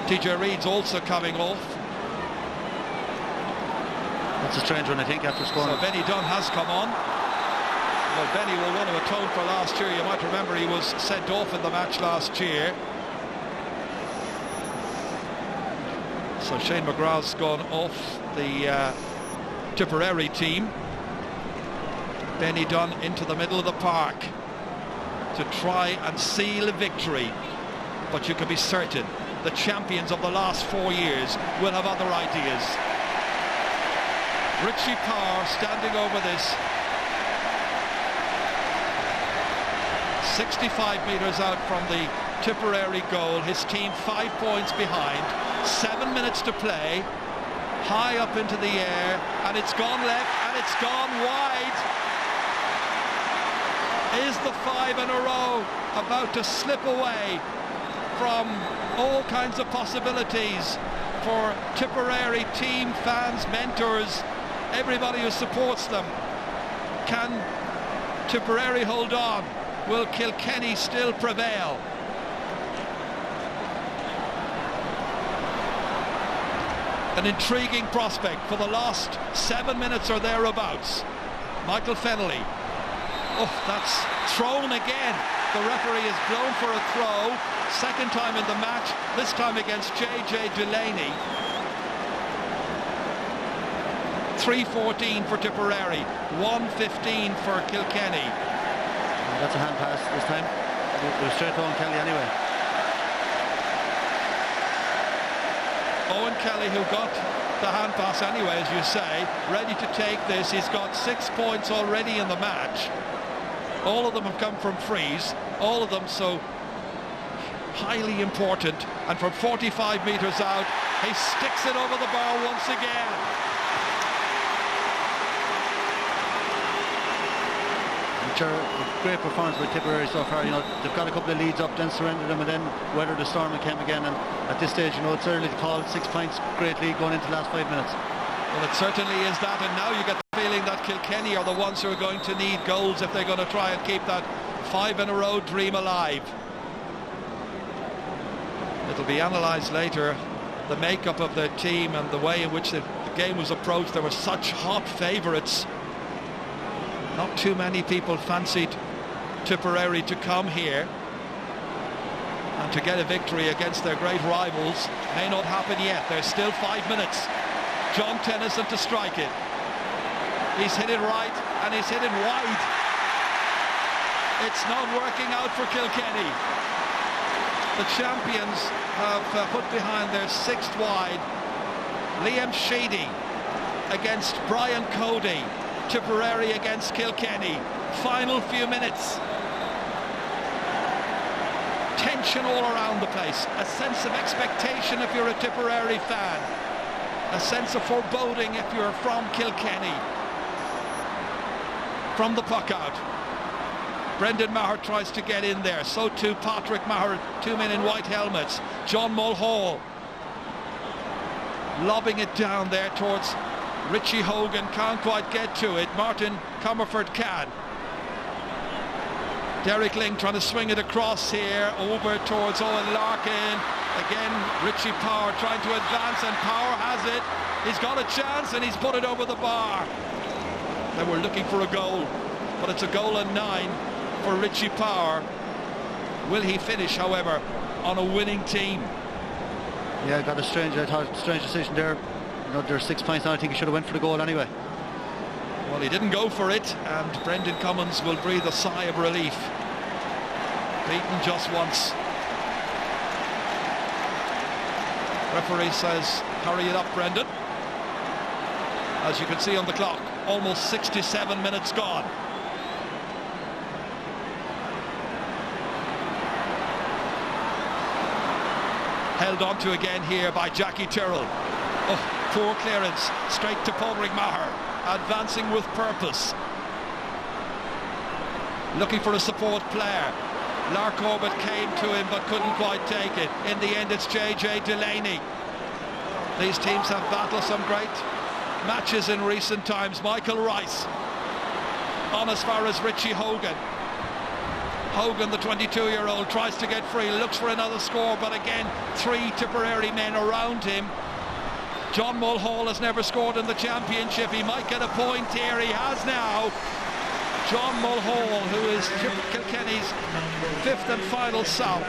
TJ Reid's also coming off. That's a strange one, I think, after scoring. So Benny Dunn has come on. Well, Benny will want to atone for last year. You might remember he was sent off in the match last year. So Shane McGrath's gone off the Tipperary team. Benny Dunn into the middle of the park to try and seal a victory. But you can be certain the champions of the last 4 years will have other ideas. Richie Power standing over this. 65 metres out from the Tipperary goal. His team 5 points behind. 7 minutes to play. High up into the air, and it's gone left and it's gone wide. Is the 5 in a row about to slip away from all kinds of possibilities for Tipperary team, fans, mentors, everybody who supports them? Can Tipperary hold on? Will Kilkenny still prevail? An intriguing prospect for the last 7 minutes or thereabouts. Michael Fennelly. Oh, that's thrown again. The referee has blown for a throw. Second time in the match, this time against JJ Delaney. 3:14 for Tipperary, 1:15 for Kilkenny. That's a hand pass this time. It was straight to Owen Kelly anyway. Owen Kelly, who got the hand pass anyway, as you say, ready to take this. He's got 6 points already in the match. All of them have come from frees, all of them so highly important. And from 45 metres out, he sticks it over the bar once again. A great performance by Tipperary so far. You know, they've got a couple of leads up, then surrendered them, and then weathered the storm and came again. And at this stage, you know, it's early to call. 6 points, great lead going into the last 5 minutes. Well, it certainly is that, and now you get the feeling that Kilkenny are the ones who are going to need goals if they're going to try and keep that 5 in a row dream alive. It'll be analysed later, the makeup of the team and the way in which the game was approached. There were such hot favourites. Not too many people fancied Tipperary to come here. And to get a victory against their great rivals may not happen yet. There's still 5 minutes. John Tennyson to strike it. He's hit it right and he's hit it wide. It's not working out for Kilkenny. The champions have put behind their 6th wide. Liam Sheedy against Brian Cody. Tipperary against Kilkenny. Final few minutes. Tension all around the place. A sense of expectation if you're a Tipperary fan. A sense of foreboding if you're from Kilkenny. From the puck out. Brendan Maher tries to get in there. So too Patrick Maher, 2 men in white helmets. John Mulhall lobbing it down there towards Richie Hogan. Can't quite get to it. Martin Comerford can. Derek Ling trying to swing it across here over towards Owen Larkin. Again, Richie Power trying to advance, and Power has it. He's got a chance and he's put it over the bar. They were looking for a goal, but it's a goal and 9 for Richie Power. Will he finish, however, on a winning team? Yeah, got a strange decision there. You know, there's 6 points now. I think he should have went for the goal anyway. Well, he didn't go for it, and Brendan Cummins will breathe a sigh of relief. Beaten just once. Referee says, hurry it up, Brendan. As you can see on the clock, almost 67 minutes gone. Held on to again here by Jackie Tyrrell. Oh, poor clearance, straight to Padraig Maher, advancing with purpose. Looking for a support player. Lark Corbett came to him but couldn't quite take it. In the end, it's JJ Delaney. These teams have battled some great matches in recent times. Michael Rice on as far as Richie Hogan. Hogan, the 22-year-old, tries to get free, looks for another score, but again, 3 Tipperary men around him. John Mulhall has never scored in the championship. He might get a point here. He has now. John Mulhall, who is Kilkenny's 5th and final sub.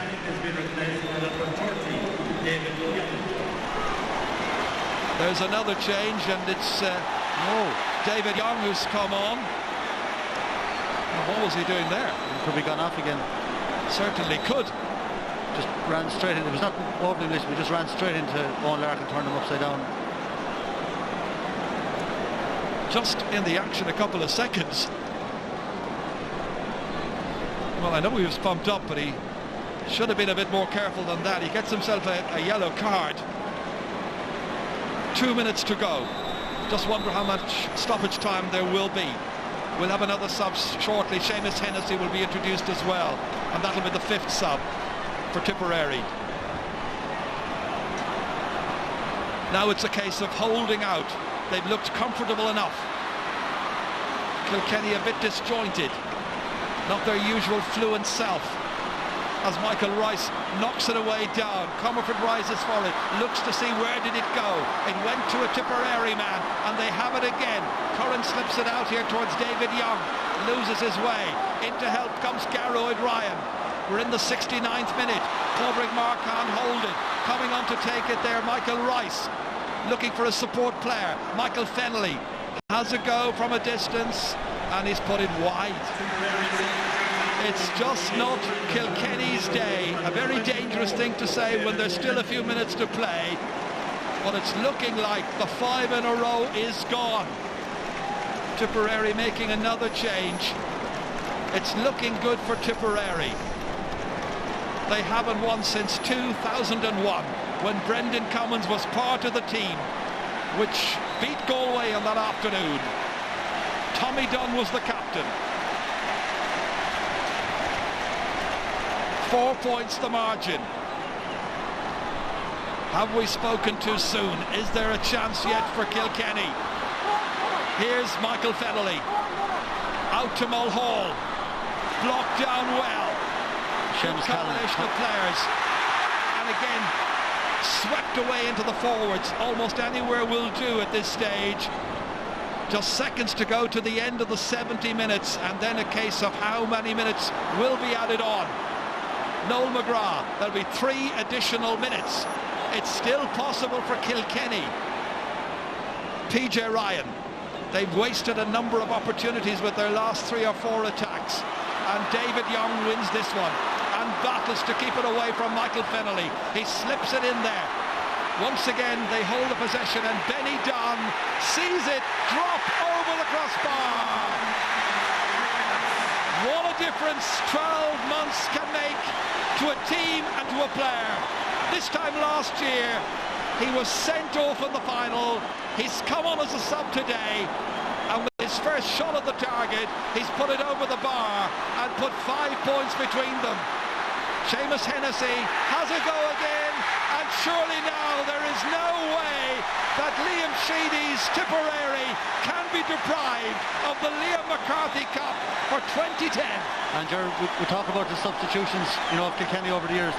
There's another change, and it's David Young who's come on. What was he doing there? He could be gone off again. Certainly could. Just ran straight in. It was not opening list, we just ran straight into Owen Larkin and turned him upside down. Just in the action a couple of seconds. Well, I know he was pumped up, but he should have been a bit more careful than that. He gets himself a yellow card. 2 minutes to go. Just wonder how much stoppage time there will be. We'll have another sub shortly. Seamus Hennessy will be introduced as well, and that'll be the 5th sub for Tipperary. Now it's a case of holding out. They've looked comfortable enough. Kilkenny a bit disjointed, not their usual fluent self. As Michael Rice knocks it away down, Comerford rises for it, looks to see where did it go. It went to a Tipperary man, and they have it again. Curran slips it out here towards David Young, loses his way. Into help comes Garroyd Ryan. We're in the 69th minute. Padraig Maher can't hold it. Coming on to take it there, Michael Rice, looking for a support player. Michael Fennelly has a go from a distance, and he's put it wide. It's just not Kilkenny's day. A very dangerous thing to say when there's still a few minutes to play, but it's looking like the 5 in a row is gone. Tipperary making another change. It's looking good for Tipperary. They haven't won since 2001, when Brendan Cummins was part of the team which beat Galway on that afternoon. Tommy Dunn was the captain. 4 points the margin. Have we spoken too soon? Is there a chance yet for Kilkenny? Here's Michael Fennelly. Out to Mulhall. Blocked down well. Good combination of players. And again, swept away into the forwards. Almost anywhere will do at this stage. Just seconds to go to the end of the 70 minutes, and then a case of how many minutes will be added on. Noel McGrath. There'll be 3 additional minutes. It's still possible for Kilkenny. PJ Ryan. They've wasted a number of opportunities with their last 3 or 4 attacks. And David Young wins this one and battles to keep it away from Michael Fennelly. He slips it in there. Once again, they hold the possession, and Benny Dunn sees it drop over the crossbar. What a difference 12 months can make to a team and to a player. This time last year, he was sent off in the final. He's come on as a sub today, and with his first shot at the target, he's put it over the bar and put 5 points between them. Seamus Hennessy has a go again, and surely now there is no way that Liam Sheedy's Tipperary can be deprived of the Liam McCarthy Cup for 2010. And we talk about the substitutions, you know, of Kilkenny over the years.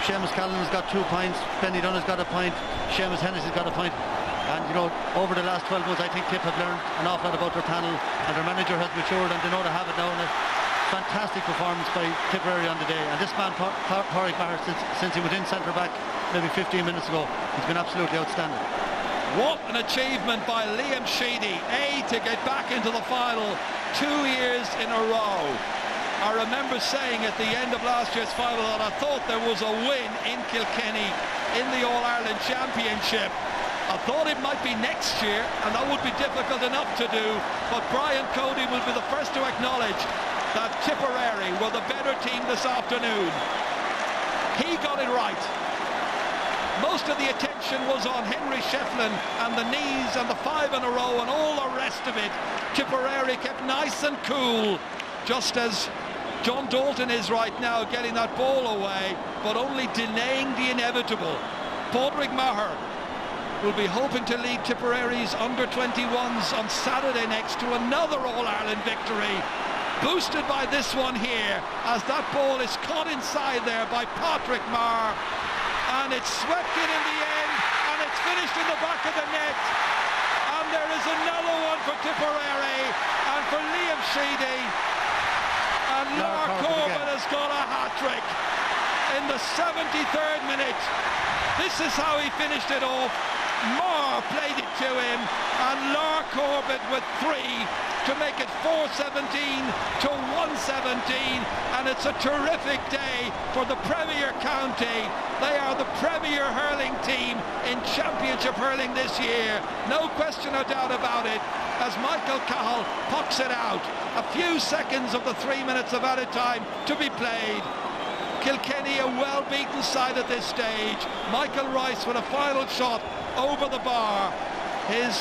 Seamus Callan's got 2 points, Benny Dunn has got a point, Seamus Hennessy's got a point. And you know, over the last 12 months, I think Tip have learned an awful lot about their panel, and their manager has matured, and they know they have it now. And a fantastic performance by Tipperary on the day. And this man, Pádraig Maher, since he was in centre back maybe 15 minutes ago, he's been absolutely outstanding. What an achievement by Liam Sheedy, to get back into the final 2 years in a row. I remember saying at the end of last year's final that I thought there was a win in Kilkenny in the All-Ireland Championship. I thought it might be next year, and that would be difficult enough to do, but Brian Cody will be the first to acknowledge that Tipperary were the better team this afternoon. He got it right. Most of the attention was on Henry Shefflin and the knees and the 5 in a row and all the rest of it. Tipperary kept nice and cool, just as John Dalton is right now, getting that ball away, but only delaying the inevitable. Pádraig Maher will be hoping to lead Tipperary's under-21s on Saturday next to another All-Ireland victory, boosted by this one here, as that ball is caught inside there by Pádraig Maher, and it's swept in the end, and it's finished in the back of the net, and there is another one for Tipperary, and for Liam Sheedy, and Lark Corbett has got a hat-trick in the 73rd minute. This is how he finished it off. Maher played it to him, and Lark Corbett with 3 to make it 4-17 to 1-17, and it's a terrific day for the Premier County. They are the premier hurling team in Championship hurling this year, no question or doubt about it, as Michael Cahill pucks it out. A few seconds of the 3 minutes of added time to be played. Kilkenny a well-beaten side at this stage. Michael Rice with a final shot over the bar, his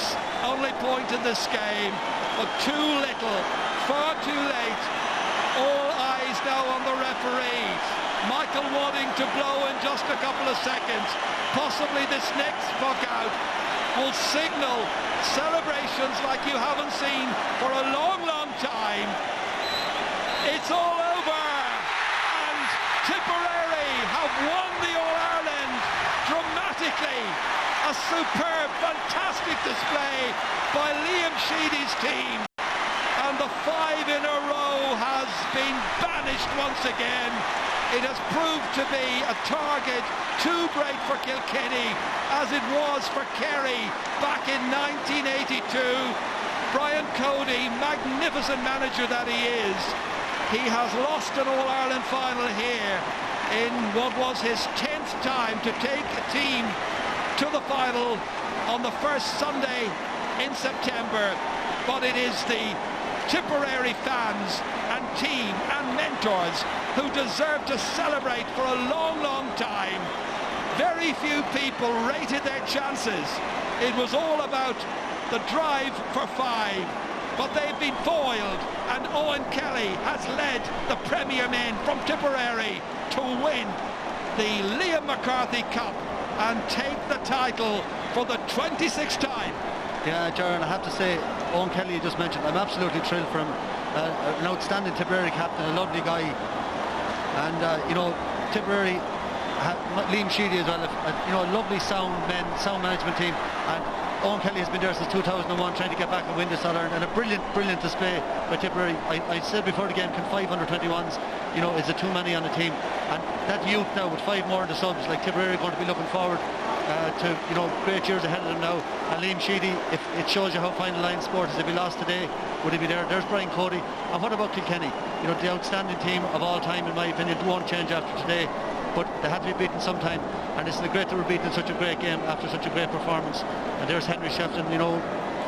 only point in this game, but too little, far too late. All eyes now on the referee. Michael wanting to blow in just a couple of seconds. Possibly this next puck out will signal celebrations like you haven't seen for a long, long time. It's all over, and Tipperary have won the All-Ireland dramatically. A superb, fantastic display by Liam Sheedy's team, and the 5 in a row has been banished once again. It has proved to be a target too great for Kilkenny, as it was for Kerry back in 1982. Brian Cody, magnificent manager that he is, he has lost an All-Ireland final here in what was his 10th time to take a team to the final on the first Sunday in September. But it is the Tipperary fans and team and mentors who deserve to celebrate for a long, long time. Very few people rated their chances. It was all about the drive for 5, but they've been foiled, and Owen Kelly has led the Premier men from Tipperary to win the Liam McCarthy Cup and take the title for the 26th time. Yeah, Jaron, I have to say, Owen Kelly you just mentioned, I'm absolutely thrilled for him. An outstanding Tipperary captain, a lovely guy. And, you know, Tipperary, Liam Sheedy as well, you know, a lovely sound management team. And Owen Kelly has been there since 2001 trying to get back and win this All-Ireland, and a brilliant display by Tipperary. I said before the game, can 5 under-21s, you know, is it too many on the team? And that youth now with 5 more in the subs, like Tipperary are going to be looking forward to, you know, great years ahead of them now. And Liam Sheedy, if it shows you how final line sport is, if he lost today, would he be there? There's Brian Cody. And what about Kilkenny? You know, the outstanding team of all time, in my opinion, won't change after today. But they had to be beaten sometime, and it's great they were beaten in such a great game after such a great performance. And there's Henry Shefflin, you know,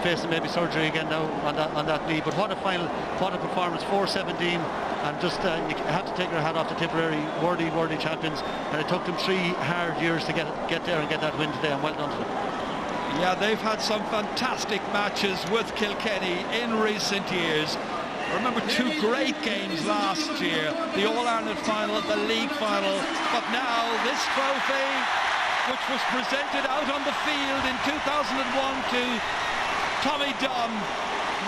facing maybe surgery again now on that knee. But what a final, what a performance, 4-17, and just you have to take your hat off to Tipperary, worthy champions. And it took them 3 hard years to get there and get that win today, and well done to them. Yeah, they've had some fantastic matches with Kilkenny in recent years. I remember 2 great games last year, the All-Ireland final, the league final, but now this trophy, which was presented out on the field in 2001 to Tommy Dunn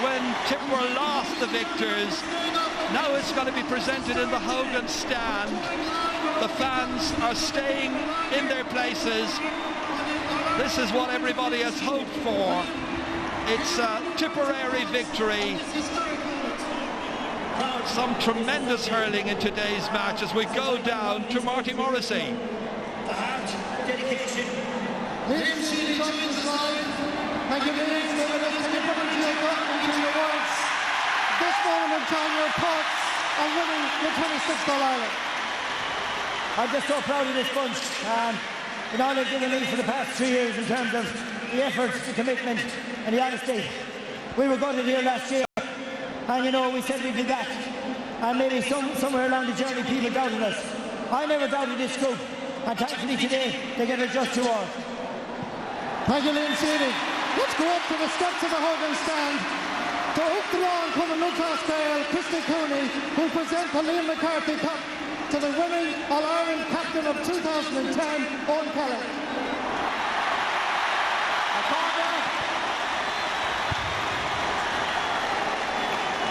when Tipperary lost the victors, now it's going to be presented in the Hogan stand. The fans are staying in their places. This is what everybody has hoped for. It's a Tipperary victory. Some tremendous hurling in today's match as we go down to Marty Morrissey. Dedication. Ladies and gentlemen, thank you, ladies and gentlemen. Can you put into your words this moment in time, your thoughts on winning the 26th All-Ireland? I'm just so proud of this bunch. In all they've given me for the past 3 years in terms of the effort, the commitment and the honesty. We were gutted here last year, and you know, we said we'd be back. And maybe somewhere along the journey people doubted us. I never doubted this group, and thankfully today they get a just reward. Thank you, Liam Sheedy. Let's go up to the steps of the Hogan stand to up the lawn coming Lucas Gale, Christy Cooney, who present the Liam McCarthy Cup to the winning All-Ireland captain of 2010, Owen Kelly.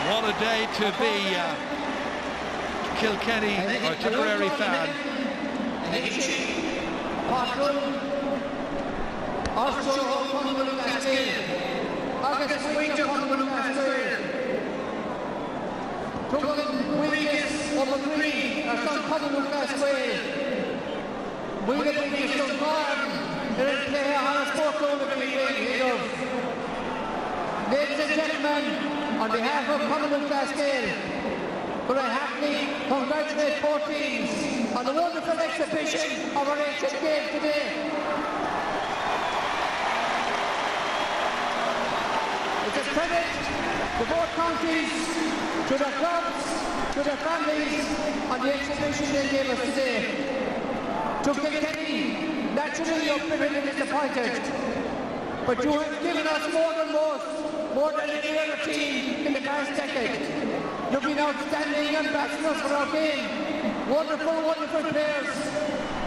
What a day to be Kilkenny or Tipperary fan. Ladies and gentlemen, on behalf of Commonwealth Glasgow, could I happily congratulate both teams on the wonderful exhibition of our ancient game today. It's a credit to both counties, to their clubs, to their families on the exhibition they gave us today. To Kilkenny, naturally you're bitterly disappointed, but you have given us more than most. More than any other team in the past decade. You've been outstanding ambassadors for our game. Wonderful players.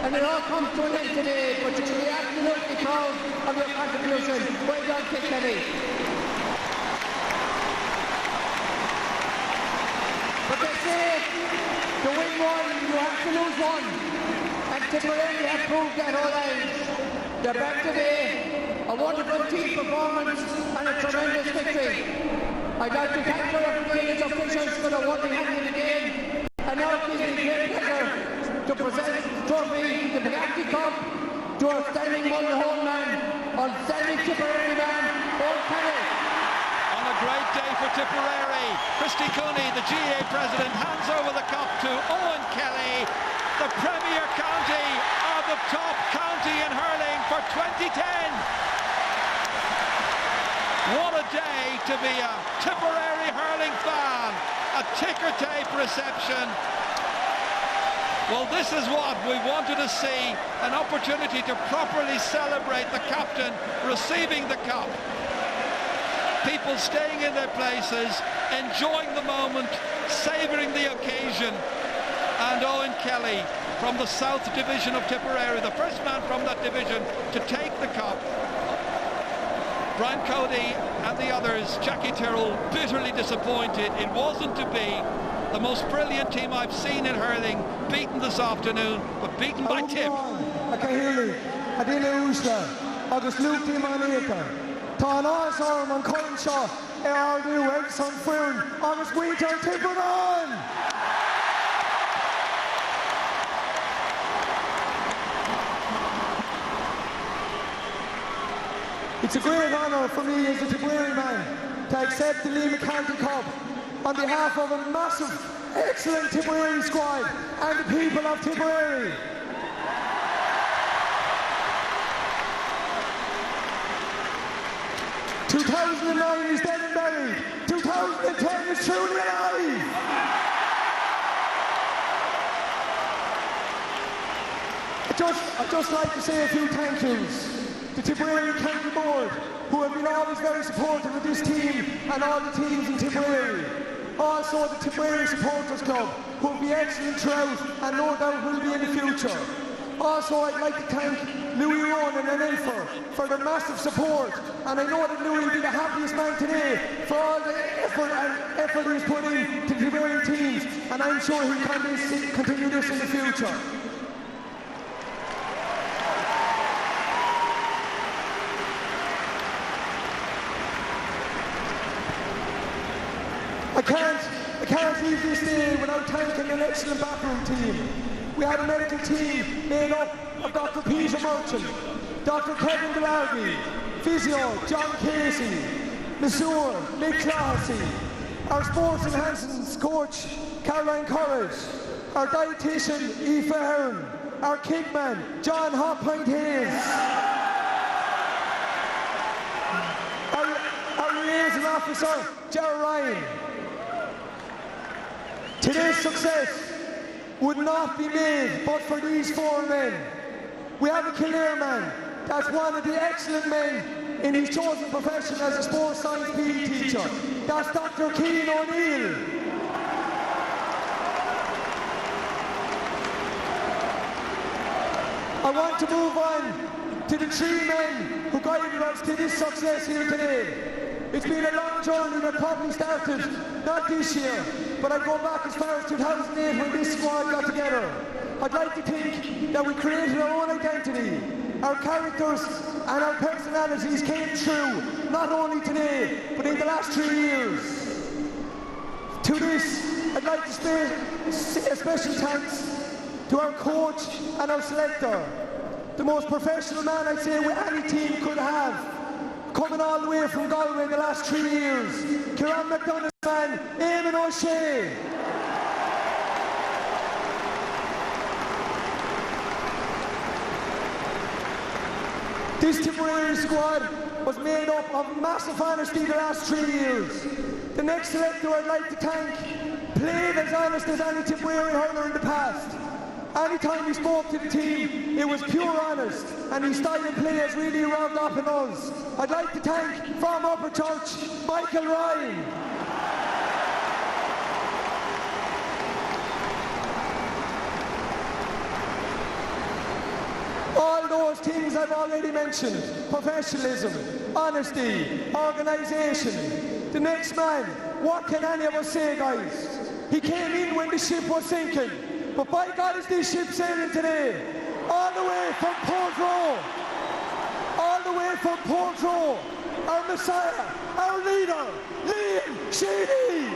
And it all comes to an end today, but you should be absolutely proud of your contribution. Well done, Kilkenny. But they say, to win one, you have to lose one. And Tipperary have proved that all age. They're back today. A wonderful team performance and a tremendous victory. I'd like to thank the referees and officials for the working hand in the game, and now it gives me great pleasure to present the trophy, the McCarthy Cup, to outstanding one-hole man, outstanding Tipperary man, Owen Kelly. On a great day for Tipperary, Christy Cooney, the GA president, hands over the cup to Owen Kelly. The Premier County are the top county in hurling for 2010. What a day to be a Tipperary hurling fan. A ticker tape reception. Well, this is what we wanted to see, an opportunity to properly celebrate the captain receiving the cup. People staying in their places, enjoying the moment, savouring the occasion. And Owen Kelly from the South Division of Tipperary, the first man from that division to take the cup. Brian Cody and the others, Jackie Tyrrell, bitterly disappointed. It wasn't to be. The most brilliant team I've seen in hurling, beaten this afternoon, but beaten by Tip. August Luke Timoneka, Tá nás orm an Colin seo ardú ag san fuin agus Winter Tipperary. It's a great honour for me as a Tipperary man to accept the Lee McCarthy Cup on behalf of a massive, excellent Tipperary squad and the people of Tipperary. "2009 is dead and buried. 2010 is truly alive." I'd just like to say a few thank yous. The Tipperary County Board, who have been always very supportive of this team and all the teams in Tipperary. Also the Tipperary Supporters Club, who will be excellent throughout and no doubt will be in the future. Also I'd like to thank Louis Ronan and Elfer for their massive support, and I know that Louis will be the happiest man today for all the effort he's put in to the Tipperary teams, and I'm sure he can continue this in the future. I can't leave this day without thanking an excellent backroom team. We had a medical team made up of Dr. Peter Merchant, Dr. Kevin Delargy, physio John Casey, masseur Mick Classy, our sports enhancements coach Caroline Courage, our dietitian Aoife Hearn, our kickman John Hotpoint Hayes, our liaison officer Gerard Ryan. Today's success would not be made but for these four men. We have a Kildare man that's one of the excellent men in his chosen profession as a sports science PE teacher. That's Dr. Cian O'Neill. I want to move on to the three men who guided us to this success here today. It's been a long journey that probably started not this year, but I go back as far as 2008 when this squad got together. I'd like to think that we created our own identity. Our characters and our personalities came true, not only today, but in the last 3 years. To this, I'd like to say a special thanks to our coach and our selector, the most professional man I'd say any team could have, coming all the way from Galway in the last 3 years. Kieran McDonough's man, Eamon O'Shea. This Tipperary squad was made up of massive honesty the last 3 years. The next selector I'd like to thank played as honest as any Tipperary hurler in the past. Anytime he spoke to the team, it was pure honest, and his style of play has really rubbed off on us. I'd like to thank, from Upper Church, Michael Ryan. All those things I've already mentioned: professionalism, honesty, organisation. The next man, what can any of us say, guys? He came in when the ship was sinking. But by God, is this ship sailing today? All the way from Portroe. All the way from Portroe. Our Messiah, our leader, Liam Sheedy.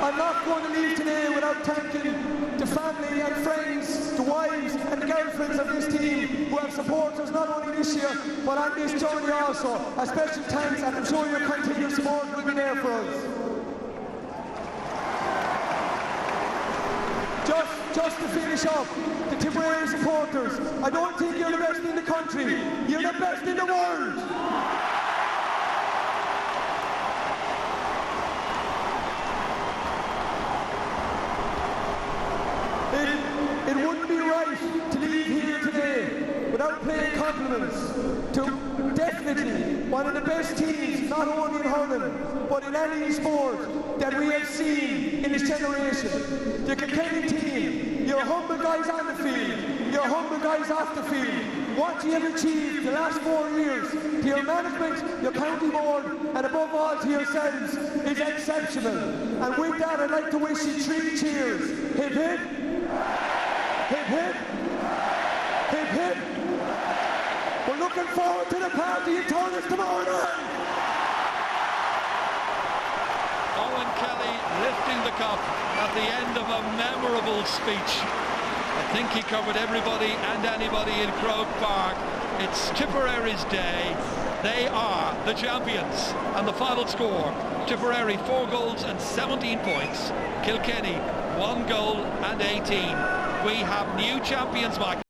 I'm not going to leave today without thanking the family and friends, the wives and the girlfriends of this team who have supported us not only this year but on this journey also. A special thanks, and I'm sure your continued support will be there for us. Just to finish up, the Tipperary supporters, I don't think you're the best in the country, you're the best in the world. It wouldn't be right to leave here today without paying compliments to definitely one of the best teams, not only in hurling, but in any sport that we have seen in this generation. The Kilkenny team, your humble guys on the field, your humble guys off the field. What you have achieved the last 4 years to your management, your county board, and above all to yourselves is exceptional. And with that, I'd like to wish you 3 cheers. Hip hip, hip hip, hip hip. We're looking forward to the party in Turners tomorrow night. Owen Kelly lifting the cup at the end of a memorable speech. I think he covered everybody and anybody in Croke Park. It's Tipperary's day. They are the champions. And the final score, Tipperary 4 goals and 17 points. Kilkenny 1 goal and 18. We have new champions, Michael.